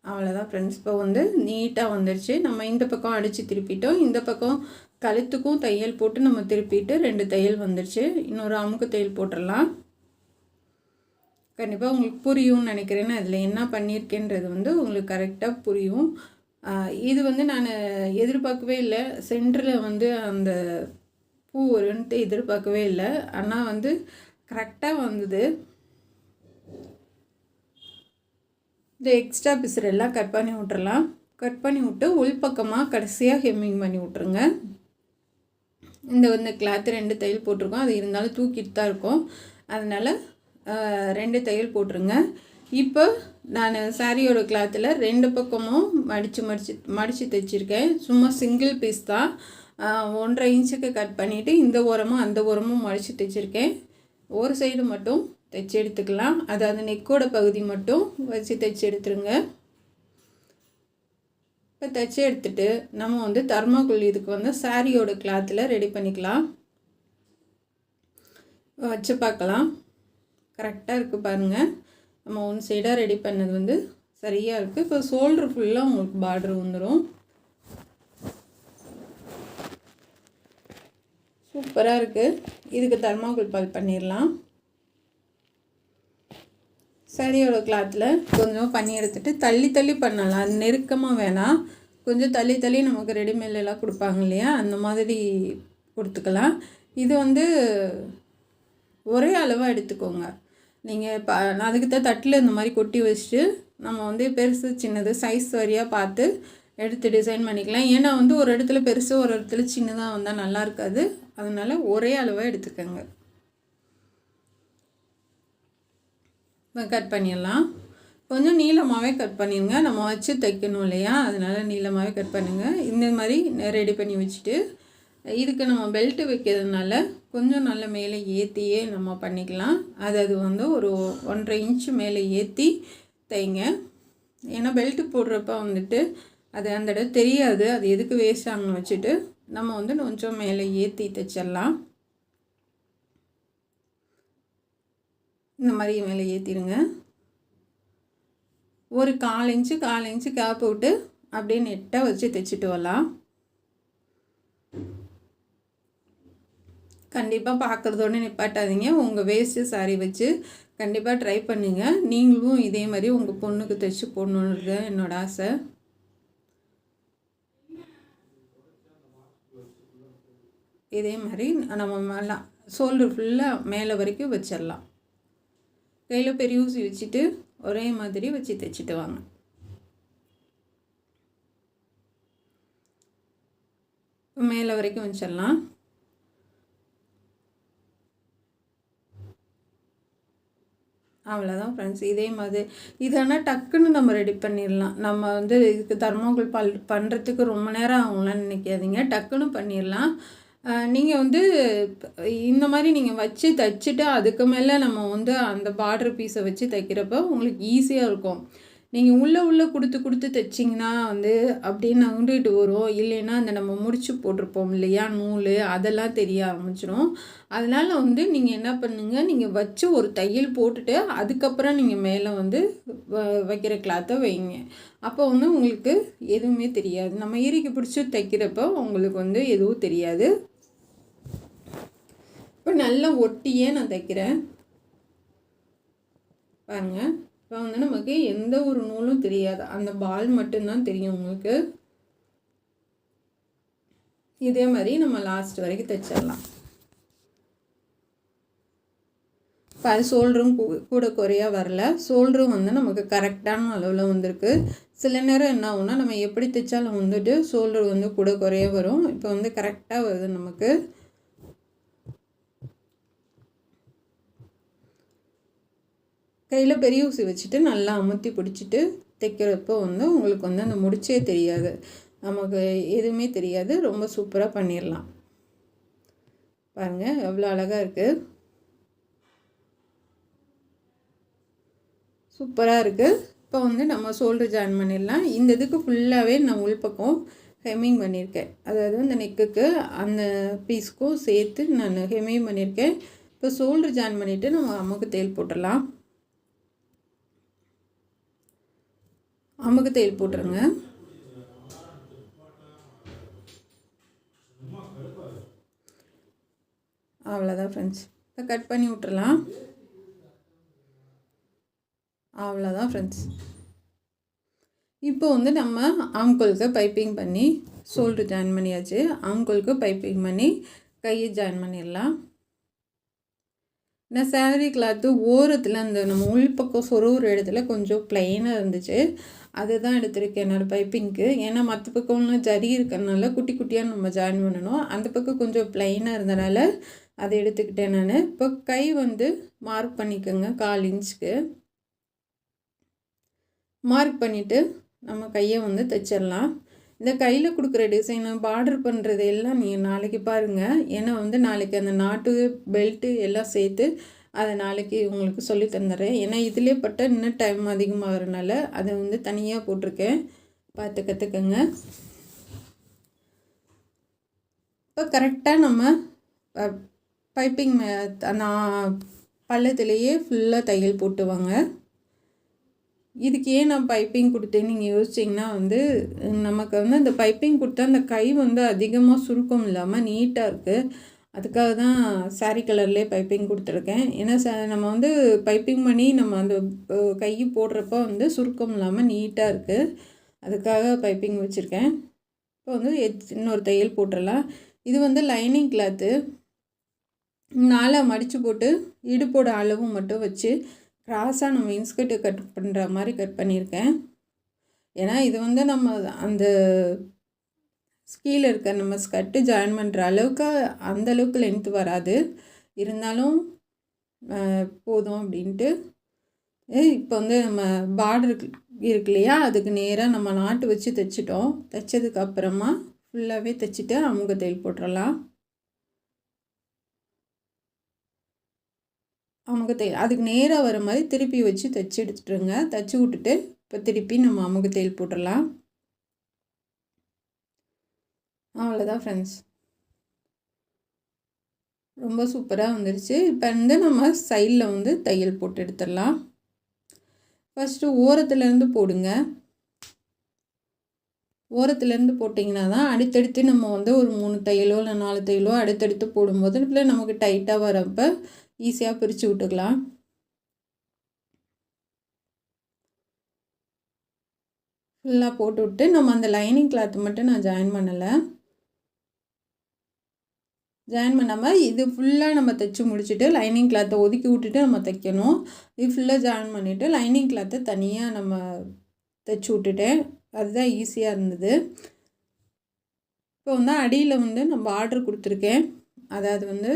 அவ்வளோதான் ஃப்ரெண்ட்ஸ். இப்போ வந்து நீட்டாக வந்துடுச்சு. நம்ம இந்த பக்கம் அடித்து திருப்பிட்டோம். இந்த பக்கம் கழுத்துக்கும் தையல் போட்டு நம்ம திருப்பிட்டு 2 தையல் வந்துடுச்சு. இன்னொரு அமுக்கு தையல் போட்டுடலாம். கண்டிப்பாக உங்களுக்கு புரியும்னு நினைக்கிறேன். அதில் என்ன பண்ணியிருக்கேன்றது வந்து உங்களுக்கு கரெக்டாக புரியும். இது வந்து நான் எதிர்பார்க்கவே இல்லை. சென்டரில் வந்து அந்த பூ வரும்ன்ட்டு எதிர்பார்க்கவே இல்லை. ஆனால் வந்து கரெக்டாக வந்தது. இந்த எக்ஸ்ட்ரா பிசுரெல்லாம் கட் பண்ணி விட்டுறலாம். கட் பண்ணி விட்டு உள்பக்கமாக கடைசியாக ஹெம்மிங் பண்ணி விட்ருங்க. இந்த கிளாத்து 2 தையல் போட்டிருக்கோம். அது இருந்தாலும் தூக்கிட்டு தான் இருக்கும். அதனால் 2 தையல் போட்டுருங்க. இப்போ நான் சாரியோட கிளாத்தில் 2 பக்கமும் மடித்து தைச்சிருக்கேன். சும்மா சிங்கிள் பீஸ் தான். 1.5 இன்ச்சுக்கு கட் பண்ணிவிட்டு இந்த ஓரமும் அந்த ஓரமும் மடித்து தைச்சிருக்கேன். ஒரு சைடு மட்டும் தைச்சி எடுத்துக்கலாம். அதாவது நெக்கோட பகுதி மட்டும் வச்சு தைச்சி எடுத்துருங்க. இப்போ தைச்சி எடுத்துகிட்டு நம்ம வந்து தர்மாக்கோல் இதுக்கு வந்து சாரியோட கிளாத்தில் ரெடி பண்ணிக்கலாம். வச்சு பார்க்கலாம். கரெக்டாக இருக்குது பாருங்கள். நம்ம ஒன் சைடாக ரெடி பண்ணது வந்து சரியாக இருக்குது. இப்போ ஷோல்ட்ரு ஃபுல்லாக உங்களுக்கு பார்டர் வந்துடும். சூப்பராக இருக்குது. இதுக்கு தர்மாக்கோல் பால் பண்ணிடலாம். சாரியோட கிளாத்தில் கொஞ்சம் பண்ணி எடுத்துகிட்டு தள்ளி பண்ணலாம். அது நெருக்கமாக வேணாம். கொஞ்சம் தள்ளி நமக்கு ரெடிமேட்லாம் கொடுப்பாங்க இல்லையா, அந்த மாதிரி கொடுத்துக்கலாம். இது வந்து ஒரே அளவாக எடுத்துக்கோங்க. நீங்கள் அதுக்கு தான் தட்டில் இந்த மாதிரி கொட்டி வச்சுட்டு நம்ம வந்து பெருசு சின்னது சைஸ் வரியாக பார்த்து எடுத்து டிசைன் பண்ணிக்கலாம். ஏன்னா வந்து ஒரு இடத்துல பெருசு ஒரு இடத்துல சின்னதாக வந்தால் நல்லா இருக்காது. அதனால் ஒரே அளவாக எடுத்துக்கோங்க. கட் பண்ணிடலாம். கொஞ்சம் நீளமாகவே கட் பண்ணிடுங்க. நம்ம வச்சு தைக்கணும் இல்லையா, அதனால் நீளமாகவே கட் பண்ணுங்கள். இந்த மாதிரி ரெடி பண்ணி வச்சுட்டு இதுக்கு நம்ம பெல்ட்டு வைக்கிறதுனால கொஞ்சம் நல்ல மேலே ஏற்றியே நம்ம பண்ணிக்கலாம். அது வந்து ஒரு 1.5 இன்ச்சு மேலே ஏற்றி தைங்க. ஏன்னா பெல்ட்டு போடுறப்ப வந்துட்டு அது அந்த இடம் தெரியாது. அது எதுக்கு வேஸ்ட் ஆகணும்னு வச்சுட்டு நம்ம வந்து கொஞ்சம் மேலே ஏற்றி தைச்சிடலாம். இந்த மாதிரி மேலே ஏற்றிடுங்க. ஒரு 1/4 இன்ச்சு கேப் விட்டு அப்படியே நெட்டாக வச்சு தைச்சிட்டு வரலாம். கண்டிப்பாக பார்க்குறதோடு நிப்பாட்டாதீங்க. உங்கள் வேஸ்ட்டு சாரி வச்சு கண்டிப்பாக ட்ரை பண்ணுங்கள். நீங்களும் இதே மாதிரி உங்கள் பொண்ணுக்கு தைச்சி போடணுன்றது என்னோடய ஆசை. இதே மாதிரி நம்ம ஷோல்டர் ஃபுல்லாக மேலே வரைக்கும் வச்சிடலாம். கையில் பெரிய ஊசி வச்சுட்டு ஒரே மாதிரி வச்சு தைச்சிட்டு வாங்க. மேலே வரைக்கும் வச்சிடலாம். அவ்வளோதான் ஃப்ரெண்ட்ஸ். இதே மாதிரி இது ஆனால் டக்குன்னு நம்ம ரெடி பண்ணிடலாம். நம்ம வந்து இதுக்கு தர்மாக்கோல் பால் பண்ணுறதுக்கு ரொம்ப நேரம் ஆகும்லாம் நினைக்காதீங்க. டக்குன்னு பண்ணிடலாம். நீங்கள் வந்து இந்த மாதிரி நீங்கள் வச்சு தைச்சிட்டு அதுக்கு மேலே நம்ம வந்து அந்த பார்டர் பீஸை வச்சு தைக்கிறப்ப உங்களுக்கு ஈஸியாக இருக்கும். நீங்கள் உள்ளே கொடுத்து தைச்சிங்கன்னா வந்து அப்படியே நகுண்டுகிட்டு வரும். இல்லைன்னா அந்த நம்ம முடிச்சு போட்டிருப்போம் இல்லையா நூல், அதெல்லாம் தெரிய ஆரம்பிச்சிடும். அதனால் வந்து நீங்கள் என்ன பண்ணுங்கள், நீங்கள் வச்சு ஒரு தையல் போட்டுட்டு அதுக்கப்புறம் நீங்கள் மேலே வந்து வைக்கிற கிளாத்தை வைங்க. அப்போ வந்து உங்களுக்கு எதுவுமே தெரியாது. நம்ம இறுக்கி பிடிச்சி தைக்கிறப்போ உங்களுக்கு வந்து எதுவும் தெரியாது. இப்போ நல்லா ஒட்டியே நான் தைக்கிறேன் பாருங்கள். இப்போ வந்து நமக்கு எந்த ஒரு நூலும் தெரியாது, அந்த பால் மட்டும்தான் தெரியும் உங்களுக்கு. இதே மாதிரி நம்ம லாஸ்ட் வரைக்கும் தைச்சிடலாம். இப்போ அது ஷோல்டரும் கூட குறையாக வரல. ஷோல்டரும் வந்து நமக்கு கரெக்டான அளவில் வந்திருக்கு. சில நேரம் என்ன ஆகும்னா நம்ம எப்படி தைச்சாலும் வந்துட்டு ஷோல்டர் வந்து கூட குறைய வரும். இப்போ வந்து கரெக்டாக வருது நமக்கு. கையில் பெரிய ஊசி வச்சுட்டு நல்லா அமுத்தி பிடிச்சிட்டு தைக்கிறப்போ வந்து உங்களுக்கு வந்து அந்த முடிச்சே தெரியாது, நமக்கு எதுவுமே தெரியாது. ரொம்ப சூப்பராக பண்ணிடலாம். பாருங்கள் எவ்வளோ அழகாக இருக்குது, சூப்பராக இருக்குது. இப்போ வந்து நம்ம ஷோல்டர் ஜாயின் பண்ணிடலாம். இந்த இதுக்கு ஃபுல்லாகவே நான் உள்பக்கம் ஹெம்மிங் பண்ணியிருக்கேன். அதாவது அந்த நெக்குக்கு அந்த பீஸ்க்கும் சேர்த்து நான் ஹெம்மிங் பண்ணியிருக்கேன். இப்போ ஷோல்டர் ஜாயின் பண்ணிவிட்டு நம்ம அம்முக்கு தையல் போட்டுடலாம். அம்முக்கு தையல் போட்டுருங்க. அவ்வளோதான் ஃப்ரெண்ட்ஸ். இப்போ கட் பண்ணி விட்டுறலாம். அவ்வளோதான் ஃப்ரெண்ட்ஸ். இப்போ வந்து நம்ம ஆம்கோலுக்கு பைப்பிங் பண்ணி ஷோல்டர் ஜாயின் பண்ணியாச்சு. ஆம்கோலுக்கு பைப்பிங் பண்ணி கையை ஜாயின் பண்ணிடலாம். நான் சாரீ கிளாத்து ஓரத்தில் அந்த நம்ம உள்பக்கம் சொருகிற இடத்துல கொஞ்சம் ப்ளைனாக இருந்துச்சு, அதுதான் எடுத்திருக்கேன் என்னோடய பைப்பிங்க்கு. ஏன்னா மற்ற பக்கம்லாம் ஜரி இருக்கிறதுனால குட்டி குட்டியாக நம்ம ஜாயின் பண்ணணும். அந்த பக்கம் கொஞ்சம் ப்ளைனாக இருந்தனால அதை எடுத்துக்கிட்டேன் நான். இப்போ கை வந்து மார்க் பண்ணிக்கோங்க, 1/4 இன்ச்சுக்கு மார்க் பண்ணிவிட்டு நம்ம கையை வந்து தைச்சிடலாம். இந்த கையில் கொடுக்குற டிசைனை பார்டர் பண்ணுறது எல்லாம் நீங்கள் நாளைக்கு பாருங்கள். ஏன்னா வந்து நாளைக்கு அந்த நாட்டு பெல்ட்டு எல்லாம் சேர்த்து அதை நாளைக்கு உங்களுக்கு சொல்லி தந்துடுறேன். ஏன்னா இதிலே பட்ட இன்னும் டைம் அதிகமாகறனால அதை வந்து தனியாக போட்டிருக்கேன், பார்த்து கற்றுக்கங்க. இப்போ கரெக்டாக நம்ம பைப்பிங் நான் பள்ளத்துலேயே ஃபுல்லாக தையல் போட்டுவாங்க. இதுக்கு ஏன் நான் பைப்பிங் கொடுத்தேன்னு நீங்கள் யோசிச்சிங்கன்னா வந்து நமக்கு வந்து அந்த பைப்பிங் கொடுத்தா அந்த கை வந்து அதிகமாக சுருக்கம் இல்லாமல் நீட்டாக இருக்குது. அதுக்காக தான் சாரீ கலர்லேயே பைப்பிங் கொடுத்துருக்கேன். ஏன்னா நம்ம வந்து பைப்பிங் பண்ணி நம்ம அந்த கை போடுறப்ப வந்து சுருக்கம் இல்லாமல் நீட்டாக இருக்குது, அதுக்காக பைப்பிங் வச்சுருக்கேன். இப்போ வந்து இன்னொரு தையல் போட்டுடலாம். இது வந்து லைனிங் கிளாத்து, 4 மடித்து போட்டு இடுப்போட அளவு மட்டும் வச்சு கிராஸாக நம்ம இன்ஸ்கர்ட்டு கட் பண்ணுற மாதிரி கட் பண்ணியிருக்கேன். ஏன்னா இது வந்து நம்ம அந்த கீழே இருக்க நம்ம ஸ்கர்ட்டு ஜாயின் பண்ணுற அளவுக்கு அந்தளவுக்கு லென்த்து வராது, இருந்தாலும் போதும் அப்படின்ட்டு. இப்போ வந்து நம்ம பார்டர் இருக்கு இல்லையா, அதுக்கு நேராக நம்ம நாட்டு வச்சு தைச்சிட்டோம். தைச்சதுக்கப்புறமா ஃபுல்லாகவே தைச்சிட்டு அமுக தையல் போட்டுடலாம். அமுக தையல் அதுக்கு நேராக வர மாதிரி திருப்பி வச்சு தைச்சி எடுத்துட்டுருங்க. தைச்சி விட்டுட்டு இப்போ திருப்பி நம்ம அமுக தையல் போட்டுடலாம். அவ்வளோதான் ஃப்ரெண்ட்ஸ், ரொம்ப சூப்பராக வந்துடுச்சு. இப்போ வந்து நம்ம சைடில் வந்து தையல் போட்டு எடுத்துடலாம். ஃபஸ்ட்டு ஓரத்துலேருந்து போடுங்க. ஓரத்துலேருந்து போட்டிங்கன்னா தான் அடுத்தடுத்து நம்ம வந்து ஒரு 3 தையலோ இல்லை 4 தையலோ அடுத்தடுத்து போடும்போது இல்லை நமக்கு டைட்டாக வரப்போ ஈஸியாக பிரித்து விட்டுக்கலாம். ஃபுல்லாக போட்டு விட்டு நம்ம அந்த லைனிங் கிளாத்து மட்டும் நான் ஜாயின் பண்ணலை. ஜாயின் பண்ணாமல் இது ஃபுல்லாக நம்ம தைச்சி முடிச்சுட்டு லைனிங் கிளாத்தை ஒதுக்கி விட்டுட்டு நம்ம தைக்கணும். இது ஃபுல்லாக ஜாயின் பண்ணிவிட்டு லைனிங் கிளாத்தை தனியாக நம்ம தைச்சி விட்டுட்டேன். அதுதான் ஈஸியாக இருந்தது. இப்போ வந்து அடியில் வந்து நம்ம பார்டர் கொடுத்துருக்கேன். அதாவது வந்து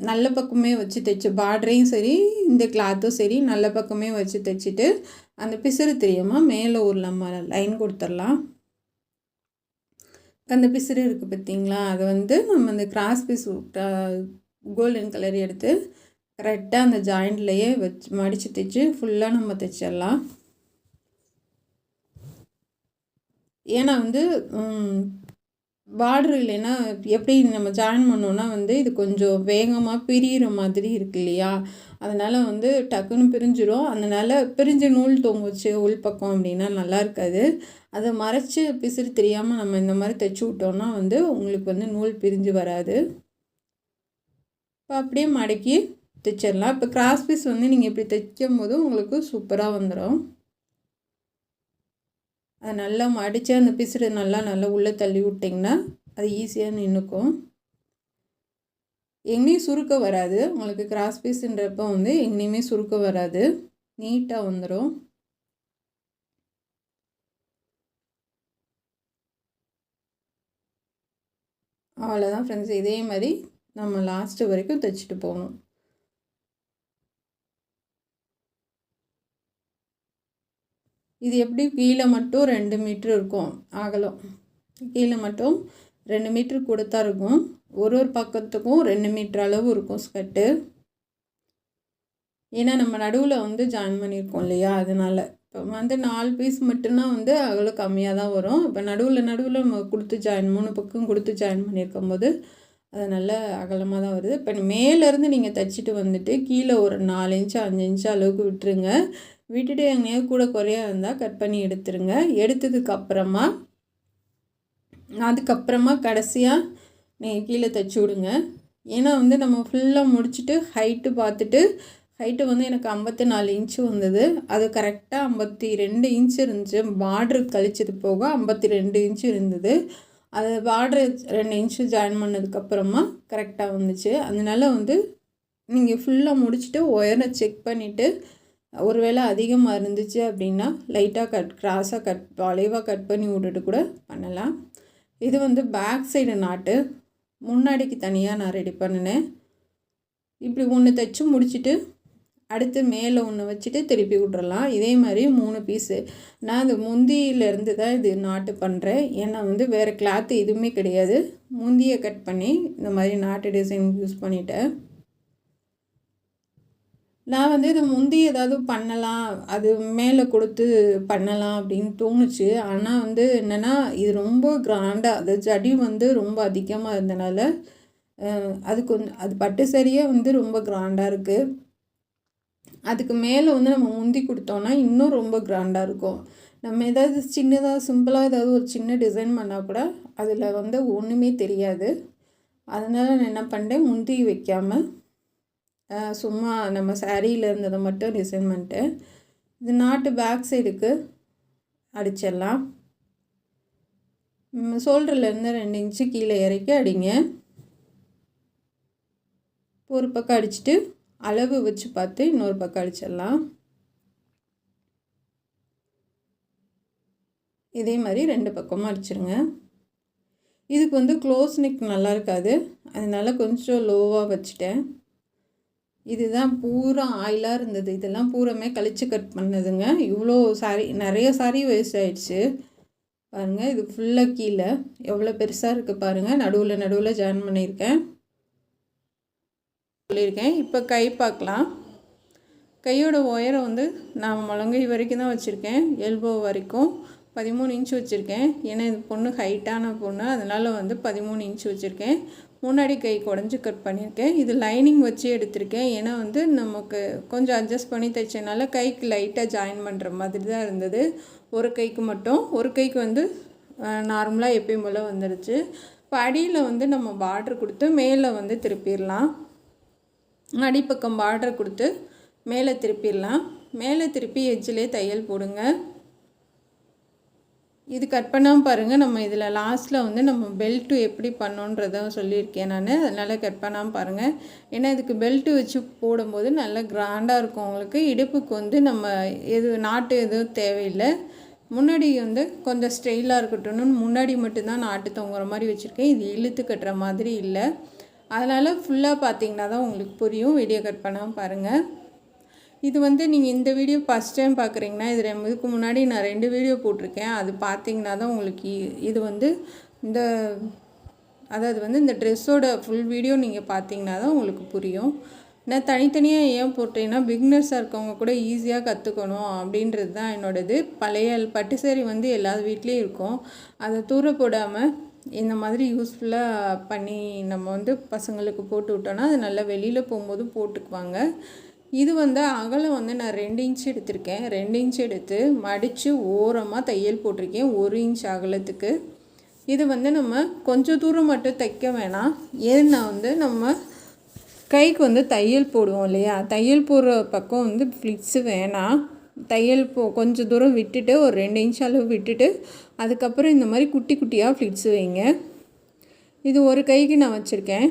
நல்ல பக்கமே வச்சு தைச்ச பார்டரையும் சரி இந்த கிளாத்தும் சரி நல்ல பக்கமே வச்சு தைச்சிட்டு அந்த பிசுறு தெரியாமல் மேலே ஒரு நம்ம லைன் கொடுத்துடலாம். அந்த பிசுறு இருக்குது பார்த்திங்களா, அதை வந்து நம்ம அந்த கிராஸ் பீஸ் கோல்டன் கலர் எடுத்து கரெக்டாக அந்த ஜாயிண்ட்லேயே வச்சு மடித்து தைச்சி ஃபுல்லாக நம்ம தைச்சிடலாம். ஏன்னா வந்து பார்டர் இல்லைன்னா எப்படி நம்ம ஜாயின் பண்ணோன்னா வந்து இது கொஞ்சம் வேகமாக பிரிகிற மாதிரி இருக்கு இல்லையா, அதனால் வந்து டக்குன்னு பிரிஞ்சிடும். அதனால் பிரிஞ்ச நூல் தொங்குச்சு உள்பக்கம் அப்படின்னா நல்லா இருக்காது. அதை மறைச்சி பிசுறு தெரியாமல் நம்ம இந்த மாதிரி தைச்சி விட்டோன்னா வந்து உங்களுக்கு வந்து நூல் பிரிஞ்சு வராது. இப்போ அப்படியே மடக்கி தைச்சிடலாம். இப்போ கிராஸ் பீஸ் வந்து நீங்கள் இப்படி தைக்கும் போது உங்களுக்கு சூப்பராக வந்துடும். அதை நல்லா மடித்து அந்த பிசுறு நல்லா உள்ளே தள்ளி விட்டிங்கன்னா அது ஈஸியாக நின்றுக்கும். எங்கேயும் சுருக்க வராது உங்களுக்கு. கிராஸ் பீஸுன்றப்போ வந்து எங்கேயுமே சுருக்க வராது, நீட்டாக வந்துடும். அவ்வளோதான் ஃப்ரெண்ட்ஸ், இதே மாதிரி நம்ம லாஸ்ட்டு வரைக்கும் தைச்சிட்டு போகணும். இது எப்படி கீழே மட்டும் 2 மீட்ரு இருக்கும் அகலம், கீழே மட்டும் 2 மீட்ரு கூட தான் இருக்கும். ஒரு பக்கத்துக்கும் 2 மீட்ரு அளவு இருக்கும் ஸ்கர்ட்டு. ஏன்னா நம்ம நடுவில் வந்து ஜாயின் பண்ணியிருக்கோம் இல்லையா, அதனால். இப்போ வந்து 4 பீஸ் மட்டும்தான் வந்து அகலம் கம்மியாக தான் வரும். இப்போ நடுவில் நம்ம கொடுத்து ஜாயின் 3 பக்கம் கொடுத்து ஜாயின் பண்ணியிருக்கும் போது அது நல்ல அகலமாக தான் வருது. இப்போ மேலேருந்து நீங்கள் தைச்சிட்டு வந்துட்டு கீழே ஒரு 4 இன்ச்சு 5 இன்ச்சு அளவுக்கு விட்டுருங்க. விட்டுட்டு எங்கேயாவது கூட குறையாக இருந்தால் கட் பண்ணி எடுத்துருங்க. எடுத்ததுக்கப்புறமா அதுக்கப்புறமா கடைசியாக நீங்கள் கீழே தைச்சி விடுங்க. ஏன்னா வந்து நம்ம ஃபுல்லாக முடிச்சுட்டு ஹைட்டு பார்த்துட்டு ஹைட்டு வந்து எனக்கு 54 இன்ச்சு வந்தது. அது கரெக்டாக 52 இன்ச்சு இருந்துச்சு. பார்ட்ரு கழிச்சது போக 52 இன்ச்சு இருந்தது. அது பார்ட்ரு 2 இன்ச்சு ஜாயின் பண்ணதுக்கப்புறமா கரெக்டாக வந்துச்சு. அதனால வந்து நீங்கள் ஃபுல்லாக முடிச்சுட்டு ஒயரை செக் பண்ணிவிட்டு ஒரு வேளை அதிகமாக இருந்துச்சு அப்படின்னா லைட்டாக கிராஸாக வளைவாக கட் பண்ணி விட்டுட்டு கூட பண்ணலாம். இது வந்து பேக் சைடு நாட்டு, முன்னாடிக்கு தனியாக நான் ரெடி பண்ணினேன். இப்படி ஒன்று தைச்சி முடிச்சுட்டு அடுத்து மேலே ஒன்று வச்சுட்டு திருப்பி விட்றலாம். இதே மாதிரி 3 பீஸு. நான் இந்த முந்தியிலேருந்து தான் இது நாட்டு பண்ணுறேன். ஏன்னா வந்து வேறு கிளாத்து எதுவுமே கிடையாது. முந்தியை கட் பண்ணி இந்த மாதிரி நாட்டு டிசைன் யூஸ் பண்ணிட்டேன். நான் வந்து இது முந்தி ஏதாவது பண்ணலாம், அது மேலே கொடுத்து பண்ணலாம் அப்படின்னு தோணுச்சு. ஆனால் வந்து என்னென்னா இது ரொம்ப கிராண்டாக, அது ஜடி வந்து ரொம்ப அதிகமாக இருந்தனால அது கொஞ்சம் அது பட்டு சரியாக வந்து ரொம்ப கிராண்டாக இருக்குது. அதுக்கு மேலே வந்து நம்ம முந்தி கொடுத்தோன்னா இன்னும் ரொம்ப கிராண்டாக இருக்கும். நம்ம ஏதாவது சின்னதாக சிம்பிளாக ஏதாவது ஒரு சின்ன டிசைன் பண்ணால் கூட அதில் வந்து ஒன்றுமே தெரியாது. அதனால் நான் என்ன பண்ணிட்டேன், முந்தி வைக்காமல் சும்மா நம்ம சாரியில் இருந்ததை மட்டும் டிசைன் பண்ணிட்டேன். இது நாட்டு பேக் சைடுக்கு அடிச்சிடலாம். ஷோல்டர்லேருந்து 2 இன்ச்சு கீழே இறக்கி அடிங்க. ஒரு பக்கம் அடிச்சுட்டு அளவு வச்சு பார்த்து இன்னொரு பக்கம் அடிச்சிடலாம். இதே மாதிரி 2 பக்கமும் அடிச்சிருங்க. இதுக்கு வந்து க்ளோஸ் நெக் நல்லா இருக்காது, அதனால் கொஞ்சம் லோவாக வச்சுட்டேன். இதுதான் பூரா ஆயிலாக இருந்தது. இதெல்லாம் பூராமே கழிச்சு கட் பண்ணதுங்க. இவ்வளோ சாரி, நிறைய சாரி வேஸ்ட் ஆகிடுச்சு பாருங்கள். இது ஃபுல்லாக கீழே எவ்வளோ பெருசாக இருக்குது பாருங்கள். நடுவில் ஜாயின் பண்ணியிருக்கேன் சொல்லியிருக்கேன். இப்போ கை பார்க்கலாம். கையோட உயரம் வந்து நான் முழங்கை வரைக்கும் தான் வச்சுருக்கேன். எல்போ வரைக்கும் 13 இன்ச்சு வச்சுருக்கேன். ஏன்னா இது பொண்ணு ஹைட்டான பொண்ணு, அதனால் வந்து 13 இன்ச்சு வச்சுருக்கேன். முன்னாடி கை குடஞ்சி கட் பண்ணியிருக்கேன். இது லைனிங் வச்சு எடுத்திருக்கேன். ஏன்னா வந்து நமக்கு கொஞ்சம் அட்ஜஸ்ட் பண்ணி தைச்சனால கைக்கு லைட்டாக ஜாயின் பண்ணுற மாதிரி தான் இருந்தது. ஒரு கைக்கு மட்டும், ஒரு கைக்கு வந்து நார்மலாக எப்பயும் போல் வந்துடுச்சு. இப்போ அடியில் வந்து நம்ம பார்ட்ரு கொடுத்து மேலே வந்து திருப்பிடலாம். அடிப்பக்கம் பார்டர் கொடுத்து மேலே திருப்பிடலாம். மேலே திருப்பி எட்ஜிலே தையல் போடுங்க. இது கட் பண்ணாமல் பாருங்கள். நம்ம இதில் லாஸ்ட்டில் வந்து நம்ம பெல்ட்டு எப்படி பண்ணோன்றதை சொல்லியிருக்கேன் நான். அதனால் கட் பண்ணாமல் பாருங்கள். ஏன்னா இதுக்கு பெல்ட்டு வச்சு போடும்போது நல்லா கிராண்டாக இருக்கும் உங்களுக்கு. இடுப்புக்கு வந்து நம்ம நாட்டு எதுவும் தேவையில்லை. முன்னாடி வந்து கொஞ்சம் ஸ்டைலாக இருக்கட்டும்னு முன்னாடி மட்டும்தான் நாட்டு தொங்குற மாதிரி வச்சுருக்கேன். இது இழுத்து கட்டுற மாதிரி இல்லை. அதனால் ஃபுல்லாக பார்த்திங்கன்னா தான் உங்களுக்கு புரியும். வீடியோ கட் பண்ணாமல் பாருங்கள். இது வந்து நீங்கள் இந்த வீடியோ ஃபஸ்ட் டைம் பார்க்குறீங்கன்னா இதுக்கு முன்னாடி நான் 2 வீடியோ போட்டிருக்கேன். அது பார்த்திங்கன்னா தான் உங்களுக்கு இது வந்து அதாவது வந்து இந்த ட்ரெஸ்ஸோட ஃபுல் வீடியோ நீங்கள் பார்த்திங்கன்னா தான் உங்களுக்கு புரியும். நான் தனித்தனியாக ஏன் போட்டேன்னா பிகினர்ஸாக இருக்கவங்க கூட ஈஸியாக கற்றுக்கணும் அப்படின்றது தான் என்னோடது. பழைய பட்டு சேரீ வந்து எல்லா வீட்லேயும் இருக்கும். அதை தூர போடாமல் இந்த மாதிரி யூஸ்ஃபுல்லாக பண்ணி நம்ம வந்து பசங்களுக்கு போட்டு விட்டோன்னா அது நல்லா வெளியில் போகும்போது போட்டுக்குவாங்க. இது வந்து அகலம் வந்து நான் 2 இன்ச்சு எடுத்திருக்கேன். 2 இன்ச்சு எடுத்து மடித்து ஓரமாக தையல் போட்டிருக்கேன் 1 இன்ச் அகலத்துக்கு. இது வந்து நம்ம கொஞ்சம் தூரம் மட்டும் தைக்க வேணாம். ஏன்னா வந்து நம்ம கைக்கு வந்து தையல் போடுவோம் இல்லையா, தையல் போடுற பக்கம் வந்து ஃப்ளிட்ஸு வேணாம். தையல் கொஞ்சம் தூரம் விட்டுட்டு ஒரு 2 இன்ச் அளவு விட்டுட்டு அதுக்கப்புறம் இந்த மாதிரி குட்டி குட்டியாக ஃப்ளிட்ஸு வைங்க. இது ஒரு கைக்கு நான் வச்சுருக்கேன்.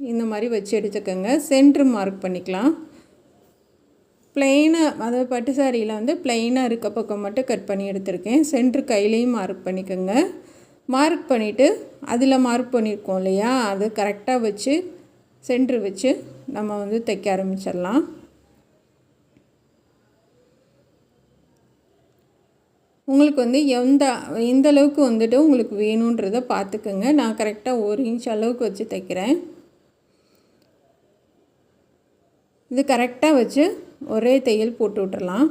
இந்த மாதிரி வச்சு எடுத்துக்கோங்க. சென்ட்ரு மார்க் பண்ணிக்கலாம். ப்ளெயினாக, அதாவது பட்டு சாரியில் வந்து ப்ளெயினாக இருக்க பக்கம் மட்டும் கட் பண்ணி எடுத்திருக்கேன். சென்ட்ரு கையிலையும் மார்க் பண்ணிக்கோங்க. மார்க் பண்ணிவிட்டு அதில் மார்க் பண்ணியிருக்கோம் இல்லையா, அது கரெக்டாக வச்சு சென்ட்ரு வச்சு நம்ம வந்து தைக்க ஆரம்பிச்சிடலாம். உங்களுக்கு வந்து எந்த அளவுக்கு வந்துட்டு உங்களுக்கு வேணுன்றதை பார்த்துக்கோங்க. நான் கரெக்டாக 1 இன்ச் அளவுக்கு வச்சு தைக்கிறேன். இது கரெக்டாக வச்சு ஒரே தையல் போட்டு விட்டுறலாம்.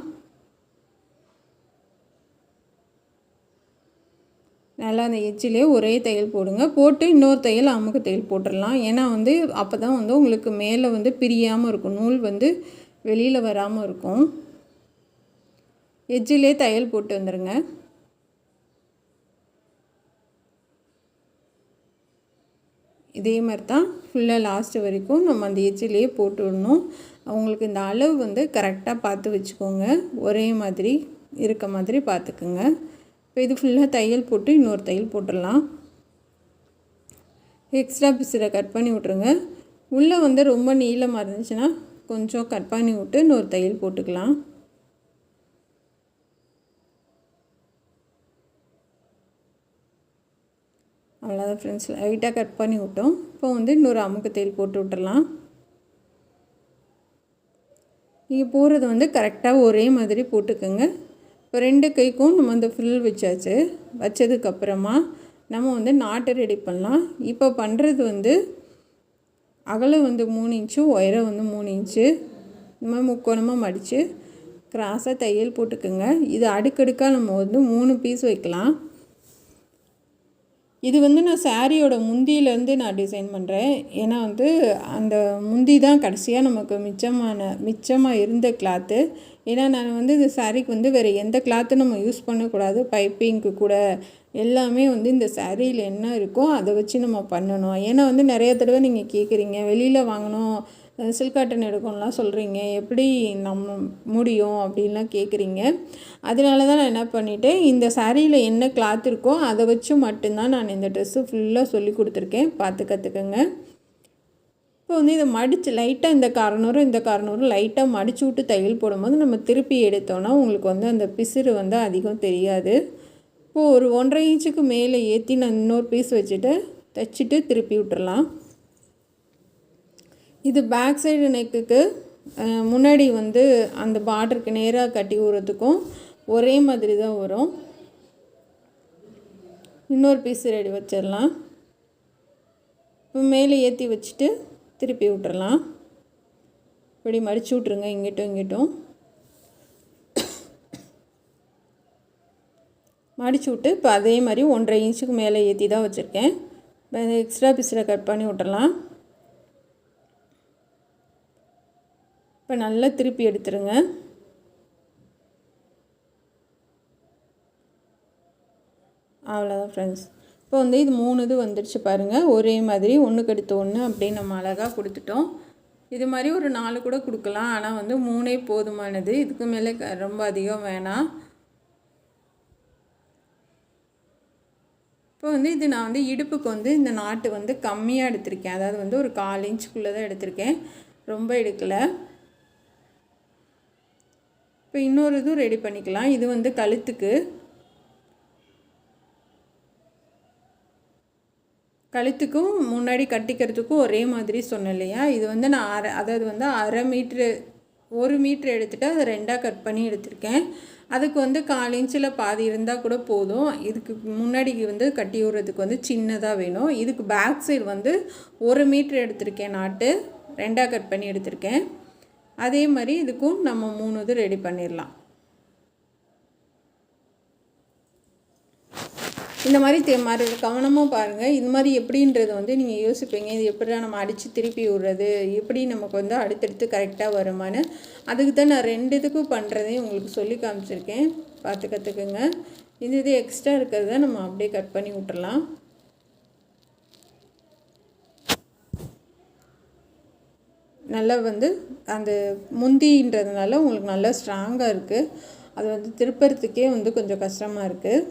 நல்லா அந்த எட்ஜிலே ஒரே தையல் போடுங்க. போட்டு இன்னொரு தையல் அமுக்கு தையல் போட்டுடலாம். ஏன்னா வந்து அப்போ தான் வந்து உங்களுக்கு மேலே வந்து பிரியாமல் இருக்கும், நூல் வந்து வெளியில் வராமல் இருக்கும். எட்ஜிலே தையல் போட்டு வந்துடுங்க. இதே மாதிரி தான் ஃபுல்லாக லாஸ்ட்டு வரைக்கும் நம்ம அந்த எட்ஜிலேயே போட்டு விடணும். உங்களுக்கு இந்த அளவு வந்து கரெக்டாக பார்த்து வச்சுக்கோங்க, ஒரே மாதிரி இருக்க மாதிரி பார்த்துக்குங்க. இப்போ இது ஃபுல்லாக தையல் போட்டு இன்னொரு தையல் போட்டுடலாம். எக்ஸ்ட்ரா பீஸில் கட் பண்ணி விட்ருங்க. உள்ளே வந்து ரொம்ப நீளமாக இருந்துச்சுன்னா கொஞ்சம் கட் பண்ணி விட்டு இன்னொரு தையல் போட்டுக்கலாம். அவ்வளோதான் ஃப்ரெண்ட்ஸ், லைட்டாக கட் பண்ணி விட்டோம். இப்போ வந்து இன்னொரு அமுக்கு தையல் போட்டு விட்டுடலாம். நீங்கள் போடுறது வந்து கரெக்டாக ஒரே மாதிரி போட்டுக்கோங்க. இப்போ 2 கைக்கும் நம்ம அந்த ஃப்ரில் வச்சாச்சு. வச்சதுக்கப்புறமா நம்ம வந்து நாட்டை ரெடி பண்ணலாம். இப்போ பண்ணுறது வந்து அகலம் வந்து 3 இன்ச்சு, உயரம் வந்து 3 இன்ச்சு. இந்த மாதிரி முக்கோணமாக மடித்து கிராஸாக தையல் போட்டுக்கோங்க. இது அடுக்கடுக்காக நம்ம வந்து 3 பீஸ் வைக்கலாம். இது வந்து நான் சாரியோட முந்தியிலேருந்து நான் டிசைன் பண்ணுறேன். ஏன்னா வந்து அந்த முந்தி தான் கடைசியாக நமக்கு மிச்சமாக இருந்த கிளாத்து. ஏன்னா நான் வந்து இந்த சாரீக்கு வந்து வேறு எந்த கிளாத்தும் நம்ம யூஸ் பண்ணக்கூடாது. பைப்பிங்க்கு கூட எல்லாமே வந்து இந்த சாரியில் என்ன இருக்கோ அதை வச்சு நம்ம பண்ணணும். ஏன்னா வந்து நிறைய தடவை நீங்கள் கேட்குறீங்க, வெளியில் வாங்கணும் சில்க் காட்டன் எடுக்கணும்லாம் சொல்கிறீங்க, எப்படி நம்ம முடியும் அப்படின்லாம் கேட்குறீங்க. அதனால தான் நான் என்ன பண்ணிவிட்டேன், இந்த சாரியில் என்ன கிளாத் இருக்கோ அதை வச்சு மட்டும்தான் நான் இந்த ட்ரெஸ்ஸு ஃபுல்லாக சொல்லி கொடுத்துருக்கேன். பார்த்து கற்றுக்கங்க. இப்போ வந்து இதை மடித்து லைட்டாக இந்த கார்னரும் லைட்டாக மடித்து விட்டு தையல் போடும்போது நம்ம திருப்பி எடுத்தோன்னா உங்களுக்கு வந்து அந்த பிசுறு வந்து அதிகம் தெரியாது. இப்போது ஒரு 1.5 இன்ச்சுக்கு மேலே ஏற்றி நான் இன்னொரு பீஸ் வச்சுட்டு தைச்சிட்டு திருப்பி விட்டுறலாம். இது பேக் சைடு நெக்குக்கு முன்னாடி வந்து அந்த பார்டருக்கு நேராக கட்டி விடுறதுக்கும் ஒரே மாதிரி தான் வரும். இன்னொரு பீஸ் ரெடி வச்சிடலாம். இப்போ மேலே ஏற்றி வச்சுட்டு திருப்பி விட்டுறலாம். இப்படி மடித்து விட்ருங்க, இங்கிட்டும் மடித்து விட்டு இப்போ அதே மாதிரி 1.5 இன்ச்சுக்கு மேலே ஏற்றி தான் வச்சுருக்கேன். இப்போ எக்ஸ்ட்ரா பீஸில் கட் பண்ணி விட்டுறலாம். இப்போ நல்லா திருப்பி எடுத்துருங்க. அவ்வளோதான் ஃப்ரெண்ட்ஸ். இப்போ வந்து இது 3 இது வந்துடுச்சு பாருங்கள். ஒரே மாதிரி ஒன்றுக்கு அடுத்து ஒன்று அப்படின்னு நம்ம அழகாக கொடுத்துட்டோம். இது மாதிரி ஒரு 4 கூட கொடுக்கலாம். ஆனால் வந்து 3 போதுமானது. இதுக்கு மேலே ரொம்ப அதிகம் வேணாம். இப்போ வந்து இது நான் வந்து இடுப்புக்கு வந்து இந்த நாட்டு வந்து கம்மியாக எடுத்திருக்கேன். அதாவது வந்து ஒரு 4 இன்ச்சுக்குள்ளே தான் எடுத்திருக்கேன், ரொம்ப எடுக்கலை. இப்போ இன்னொரு இதுவும் ரெடி பண்ணிக்கலாம். இது வந்து கழுத்துக்கும் முன்னாடி கட்டிக்கிறதுக்கும் ஒரே மாதிரி சொன்னேன் இல்லையா. இது வந்து நான் அதாவது வந்து 1/2 மீட்ரு 1 மீட்ரு எடுத்துகிட்டு அதை 2ஆக கட் பண்ணி எடுத்திருக்கேன். அதுக்கு வந்து 4 இன்ச்சில் பாதி இருந்தால் கூட போதும். இதுக்கு முன்னாடி வந்து கட்டி விடுறதுக்கு வந்து சின்னதாக வேணும். இதுக்கு பேக் சைடு வந்து 1 மீட்ரு எடுத்திருக்கேன், நாட்டு 2ஆக கட் பண்ணி எடுத்திருக்கேன். அதே மாதிரி இதுக்கும் நம்ம 3 இது ரெடி பண்ணிடலாம். இந்த மாதிரி கவனமாக பாருங்கள். இது மாதிரி எப்படின்றது வந்து நீங்கள் யோசிப்பீங்க, இது எப்படிலாம் நம்ம அடித்து திருப்பி விடுறது, எப்படி நமக்கு வந்து அடுத்தடுத்து கரெக்டாக வருமானு. அதுக்கு தான் நான் 2 இதுக்கும் பண்ணுறதையும் உங்களுக்கு சொல்லி காமிச்சிருக்கேன். பார்த்து கற்றுக்குங்க. இது எக்ஸ்ட்ரா இருக்கிறத நம்ம அப்படியே கட் பண்ணி விட்டுறலாம். நல்லா வந்து அந்த முந்தின்றதுனால உங்களுக்கு நல்லா ஸ்ட்ராங்காக இருக்குது. அது வந்து திருப்பறதுக்கே வந்து கொஞ்சம் கஷ்டமாக இருக்குது.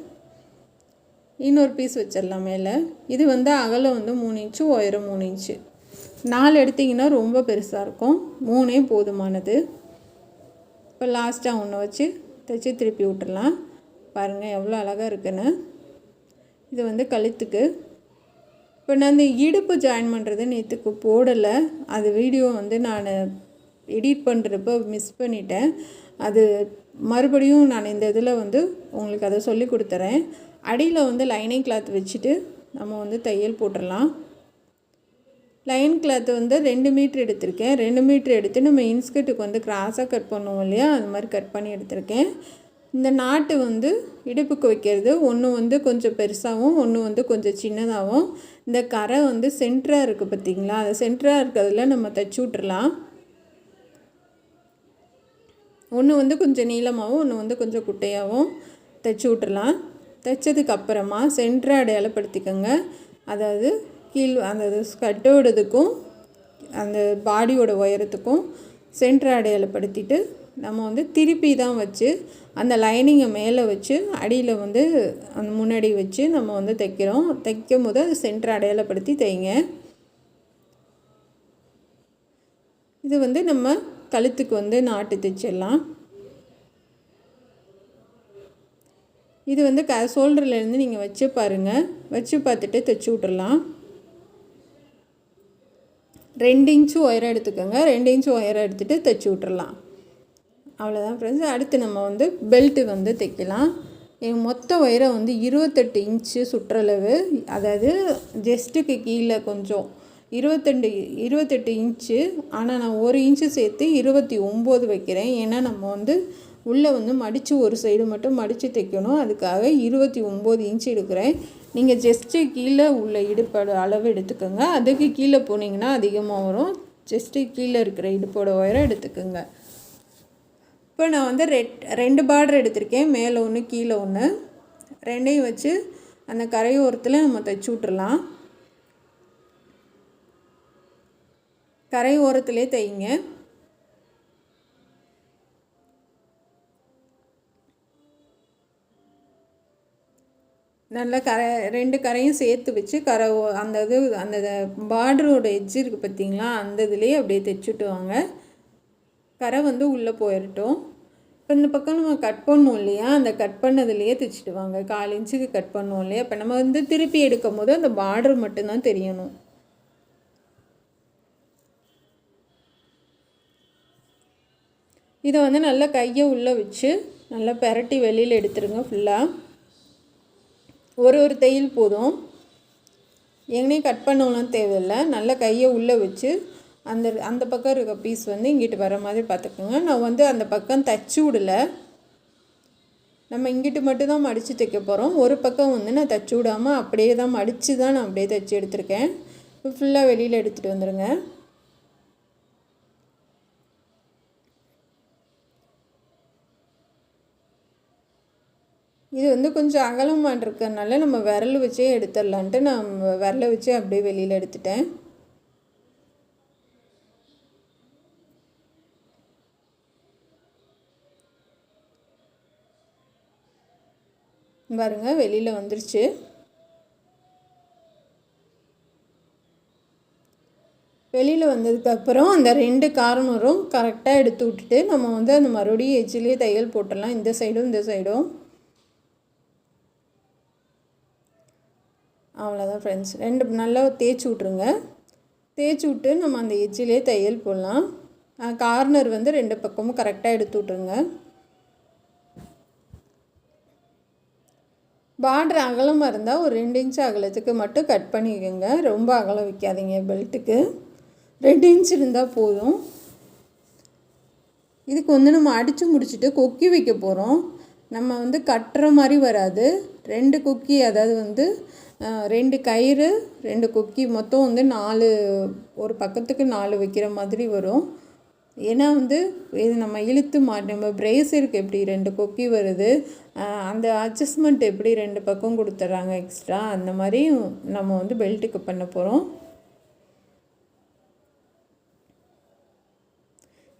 இன்னொரு பீஸ் வச்சிடலாம் மேலே. இது வந்து அகலம் வந்து 3 இன்ச்சு, உயரம் 3 இன்ச்சு. 4 எடுத்திங்கன்னா ரொம்ப பெருசாக இருக்கும், 3 போதுமானது. இப்போ லாஸ்ட்டாக 1 வச்சு தைச்சி திருப்பி விட்டுடலாம். பாருங்கள் எவ்வளோ அழகாக இருக்குன்னு. இது வந்து கழுத்துக்கு. இப்போ நான் இந்த இடுப்பு ஜாயின் பண்ணுறது நேற்றுக்கு போடலை. அது வீடியோ வந்து நான் எடிட் பண்ணுறப்போ மிஸ் பண்ணிட்டேன். அது மறுபடியும் நான் இந்த இதில் வந்து உங்களுக்கு அதை சொல்லி கொடுத்துறேன். அடியில் வந்து லைனிங் கிளாத் வச்சுட்டு நம்ம வந்து தையல் போட்டுடலாம். லைன் கிளாத் வந்து 2 மீட்ரு எடுத்திருக்கேன். 2 மீட்ரு எடுத்து நம்ம இன்ஸ்கர்ட்டுக்கு வந்து கிராஸாக கட் பண்ணுவோம் இல்லையா, அது மாதிரி கட் பண்ணி எடுத்திருக்கேன். இந்த நாட்டு வந்து இடுப்புக்கு வைக்கிறது ஒன்று வந்து கொஞ்சம் பெருசாகவும் ஒன்று வந்து கொஞ்சம் சின்னதாகவும். இந்த கரை வந்து சென்டராக இருக்குது பார்த்திங்களா, அது சென்டராக இருக்கிறதுல நம்ம தைச்சி விட்றலாம். ஒன்று வந்து கொஞ்சம் நீளமாகவும் ஒன்று வந்து கொஞ்சம் குட்டையாகவும் தைச்சி விட்றலாம். தைச்சதுக்கப்புறமா சென்டரை அடையாளப்படுத்திக்கோங்க. அதாவது அந்த ஸ்கர்ட்டோடதுக்கும் அந்த பாடியோட உயரத்துக்கும் சென்டர் அடையாளப்படுத்திட்டு நம்ம வந்து திருப்பி தான் வச்சு அந்த லைனிங்கை மேலே வச்சு அடியில் வந்து அந்த முன்னாடி வச்சு நம்ம வந்து தைக்கும் போது அது சென்டர் அடையாளப்படுத்தி தைங்க. இது வந்து நம்ம கழுத்துக்கு வந்து நாட்டு தைச்சிடலாம். இது வந்து ஷோல்டர்லேருந்து நீங்கள் வச்சு பாருங்கள். வச்சு பார்த்துட்டு தைச்சி விட்டுடலாம். 2 இன்ச்சு ஒயரம் எடுத்துக்கோங்க. 2 இன்ச்சு ஒயரம் எடுத்துகிட்டு தைச்சி விட்டுறலாம். அவ்வளோதான் ஃப்ரெண்ட்ஸ். அடுத்து நம்ம வந்து பெல்ட்டு வந்து தைக்கலாம். என் மொத்த உயரம் வந்து 28 இன்ச்சு சுற்றளவு, அதாவது ஜஸ்ட்டுக்கு கீழே கொஞ்சம் 28 இன்ச்சு. ஆனால் நான் 1 இன்ச்சு சேர்த்து 29 வைக்கிறேன். ஏன்னா நம்ம வந்து உள்ளே வந்து மடித்து ஒரு சைடு மட்டும் மடித்து தைக்கணும். அதுக்காக 29 இன்ச்சு எடுக்கிறேன். நீங்கள் ஜஸ்ட்டு கீழே உள்ள இடுப்போட அளவு எடுத்துக்கோங்க. அதுக்கு கீழே போனீங்கன்னா அதிகமாக வரும். ஜஸ்ட்டு கீழே இருக்கிற இடுப்போட உயரம் எடுத்துக்கோங்க. இப்போ நான் வந்து 2 பார்டர் எடுத்திருக்கேன். மேலே ஒன்று கீழே ஒன்று, 2ஐயும் வச்சு அந்த கரையோரத்தில் நம்ம தைச்சி விட்டுறலாம். கரை ஓரத்திலே தைங்க. நல்லா 2 கரையும் சேர்த்து வச்சு அந்த பார்டரோட எட்ஜ் இருக்குது பார்த்தீங்களா, அந்த இதுலேயே அப்படியே தைச்சிட்டு வாங்க. கரை வந்து உள்ளே போயிடட்டும். இப்போ இந்த பக்கம் நம்ம கட் பண்ணோம் இல்லையா, அந்த கட் பண்ணதுலேயே தைச்சிட்டு வாங்க. 4 இன்ச்சுக்கு கட் பண்ணோம் இல்லையா, இப்போ நம்ம வந்து திருப்பி எடுக்கும் போது அந்த பார்டர் மட்டும்தான் தெரியணும். இதை வந்து நல்லா கையை உள்ளே வச்சு நல்லா பெரட்டி வெளியில் எடுத்துருங்க. ஃபுல்லாக ஒரு தையல் போதும். எங்கேயும் கட் பண்ணலாம் தேவையில்லை. நல்லா கையை உள்ளே வச்சு அந்த பக்கம் இருக்க பீஸ் வந்து இங்கிட்டு வர மாதிரி பார்த்துக்கோங்க. நான் வந்து அந்த பக்கம் தைச்சி விடலை. நம்ம இங்கிட்டு மட்டும்தான் மடித்து தைக்க போகிறோம். ஒரு பக்கம் வந்து நான் தைச்சி விடாமல் அப்படியே தான் மடித்து தான் நான் அப்படியே தைச்சி எடுத்திருக்கேன். ஃபுல்லாக வெளியில் எடுத்துகிட்டு வந்துடுங்க. இது வந்து கொஞ்சம் அகலமாக இருக்கிறதுனால நம்ம விரல் வச்சே எடுத்துடலான்ட்டு நான் விரலை வச்சு அப்படியே வெளியில் எடுத்துட்டேன். பாருங்க வெளியில் வந்துருச்சு. வெளியில் வந்ததுக்கப்புறம் அந்த 2 கார்னரும் கரெக்டாக எடுத்து விட்டுட்டு நம்ம வந்து அந்த மறுபடியும் எஜ்ஜிலே தையல் போட்டுடலாம். இந்த சைடும் இந்த சைடும். அவ்வளோதான் ஃப்ரெண்ட்ஸ். 2 நல்லா தேய்ச்சி விட்ருங்க. தேய்ச்சி விட்டு நம்ம அந்த எஜ்ஜிலே தையல் போடலாம். கார்னர் வந்து 2 பக்கமும் கரெக்டாக எடுத்து விட்ருங்க. பார்டர் அகலமாக இருந்தால் ஒரு 2 இன்ச்சு அகலத்துக்கு மட்டும் கட் பண்ணிக்கோங்க. ரொம்ப அகலம் வைக்காதீங்க. பெல்ட்டுக்கு 2 இன்ச் இருந்தால் போதும். இதுக்கு வந்து நம்ம அடித்து முடிச்சுட்டு கொக்கி வைக்க போகிறோம். நம்ம வந்து கட்டுற மாதிரி வராது. 2 கொக்கி, அதாவது வந்து 2 கயிறு 2 கொக்கி, மொத்தம் வந்து 4, ஒரு பக்கத்துக்கு 4 வைக்கிற மாதிரி வரும். ஏன்னா வந்து இது நம்ம இழுத்து நம்ம பிரேசருக்கு எப்படி 2 கொக்கி வருது, அந்த அட்ஜஸ்ட்மெண்ட் எப்படி 2 பக்கம் கொடுத்துட்றாங்க எக்ஸ்ட்ரா, அந்த மாதிரி நம்ம வந்து பெல்ட்டுக்கு பண்ண போகிறோம்.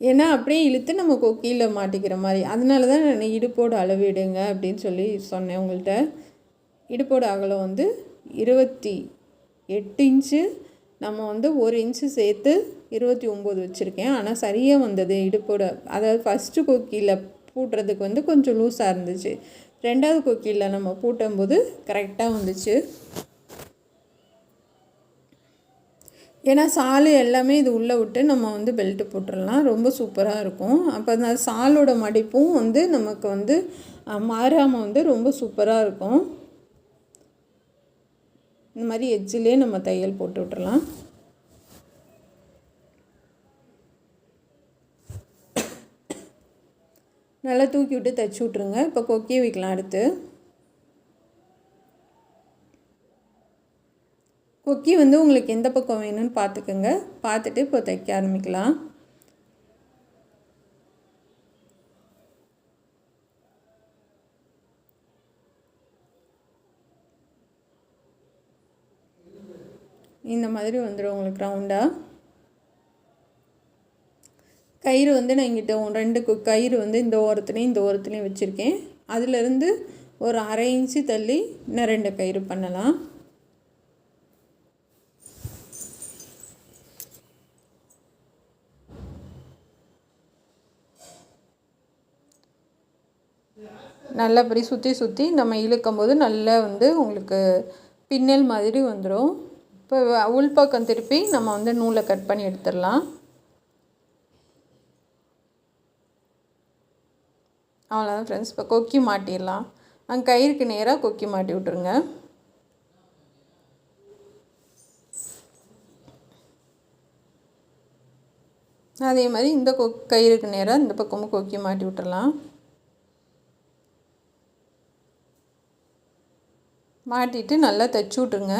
ஏன்னா அப்படியே இழுத்து நம்ம கொக்கியில் மாட்டிக்கிற மாதிரி. அதனால தான் நான் இடுப்போட அளவு எடுங்க அப்படின்னு சொல்லி சொன்னேன் உங்கள்கிட்ட. இடுப்போட அகலம் வந்து 28 இன்ச்சு. நம்ம வந்து 1 இன்ச்சு சேர்த்து 29 வச்சுருக்கேன். ஆனால் சரியாக வந்தது இடுப்போட. அதாவது ஃபஸ்ட்டு கொக்கியில் பூட்டுறதுக்கு வந்து கொஞ்சம் லூஸாக இருந்துச்சு. 2வது கொக்கியில் நம்ம பூட்டும்போது கரெக்டாக வந்துச்சு. ஏன்னா சாலு எல்லாமே இது உள்ளே விட்டு நம்ம வந்து பெல்ட்டு போட்டுடலாம். ரொம்ப சூப்பராக இருக்கும். அப்போ அந்த சாலோட மடிப்பும் வந்து நமக்கு வந்து மாறாமல் வந்து ரொம்ப சூப்பராக இருக்கும். இந்த மாதிரி எட்ஜிலே நம்ம தையல் போட்டு விட்டுறலாம். நல்லா தூக்கி விட்டு தைச்சி விட்ருங்க. இப்போ கொக்கி வைக்கலாம். அடுத்து கொக்கி வந்து உங்களுக்கு எந்த பக்கம் வேணும்னு பார்த்துக்கோங்க. பார்த்துட்டு இப்போ தைக்க ஆரம்பிக்கலாம். இந்த மாதிரி வந்துடும் உங்களுக்கு ரவுண்டாக. கயிறு வந்து நான் இங்கிட்ட 2 கயிறு வந்து இந்த ஓரத்துலேயும் வச்சுருக்கேன். அதிலேருந்து ஒரு 1/2 இன்ச்சு தள்ளி இன்னும் 2 கயிறு பண்ணலாம். நல்லபடி சுற்றி நம்ம இழுக்கும்போது நல்லா வந்து உங்களுக்கு பின்னல் மாதிரி வந்துடும். இப்போ உள்பக்கம் திருப்பி நம்ம வந்து நூலை கட் பண்ணி எடுத்துடலாம். அவ்வளோதான் ஃப்ரெண்ட்ஸ். இப்போ கொக்கி மாட்டிடலாம். கயிறுக்கு நேராக கொக்கி மாட்டி விட்ருங்க. அதே மாதிரி இந்த கயிறுக்கு நேராக இந்த பக்கமும் கொக்கி மாட்டி விட்டுடலாம். மாட்டிட்டு நல்லா தைச்சி விட்ருங்க.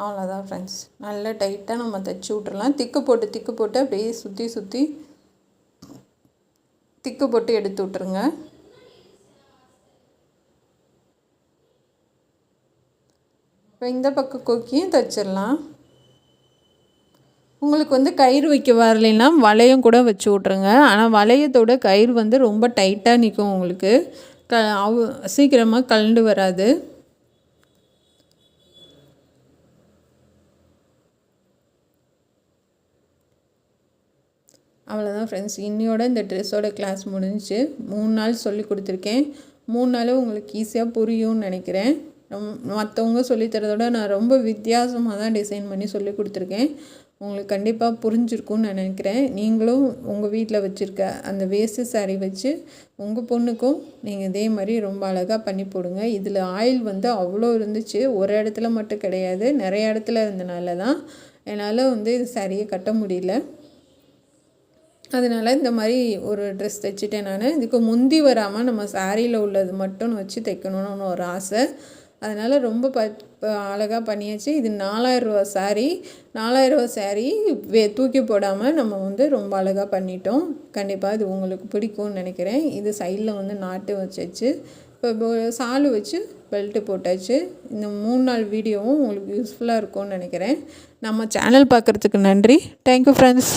அவ்வளோதான் ஃப்ரெண்ட்ஸ். நல்லா டைட்டாக நம்ம தைச்சி விட்றலாம். திக்கு போட்டு அப்படியே சுற்றி திக்கு போட்டு எடுத்து விட்ருங்க. இப்போ இந்த பக்கம் கொக்கியும் தைச்சிடலாம். உங்களுக்கு வந்து கயிறு வைக்க வரலைன்னா வளையம் கூட வச்சு விட்ருங்க. ஆனால் வளையத்தோட கயிறு வந்து ரொம்ப டைட்டாக நிற்கும். உங்களுக்கு சீக்கிரமாக கழண்டு வராது. அவ்வளோதான் ஃப்ரெண்ட்ஸ். இன்னையோட இந்த ட்ரெஸ்ஸோட கிளாஸ் முடிஞ்சிச்சு. 3 நாள் சொல்லி கொடுத்துருக்கேன். 3 நாளும் உங்களுக்கு ஈஸியாக புரியும்னு நினைக்கிறேன். மற்றவங்க சொல்லித்தரதோட நான் ரொம்ப வித்தியாசமாக தான் டிசைன் பண்ணி சொல்லி கொடுத்துருக்கேன். உங்களுக்கு கண்டிப்பாக புரிஞ்சிருக்கும்னு நான் நினைக்கிறேன். நீங்களும் உங்கள் வீட்டில் வச்சுருக்க அந்த வேஸ்ட்டு சாரீ வச்சு உங்கள் பொண்ணுக்கும் நீங்கள் இதே மாதிரி ரொம்ப அழகாக பண்ணி போடுங்க. இதில் ஆயில் வந்து அவ்வளோ இருந்துச்சு. ஒரு இடத்துல மட்டும் கிடையாது, நிறைய இடத்துல இருந்தனால தான் என்னால் வந்து இது சாரியை கட்ட முடியல. அதனால் இந்த மாதிரி ஒரு ட்ரெஸ் தைச்சிட்டேன் நான். இதுக்கு முந்தி வராமல் நம்ம சாரியில் உள்ளது மட்டும் வச்சு தைக்கணும்னு ஒரு ஆசை. அதனால் ரொம்ப அழகாக பண்ணியாச்சு. இது 4000 ரூபா சாரீ. 4000 ரூபா சாரீ தூக்கி போடாமல் நம்ம வந்து ரொம்ப அழகாக பண்ணிட்டோம். கண்டிப்பாக இது உங்களுக்கு பிடிக்கும்னு நினைக்கிறேன். இது சைடில் வந்து நாட்டு வச்சாச்சு. இப்போ சாலு வச்சு பெல்ட்டு போட்டாச்சு. இந்த 3 நாள் வீடியோவும் உங்களுக்கு யூஸ்ஃபுல்லாக இருக்கும்னு நினைக்கிறேன். நம்ம சேனல் பார்க்குறதுக்கு நன்றி. Thank you friends.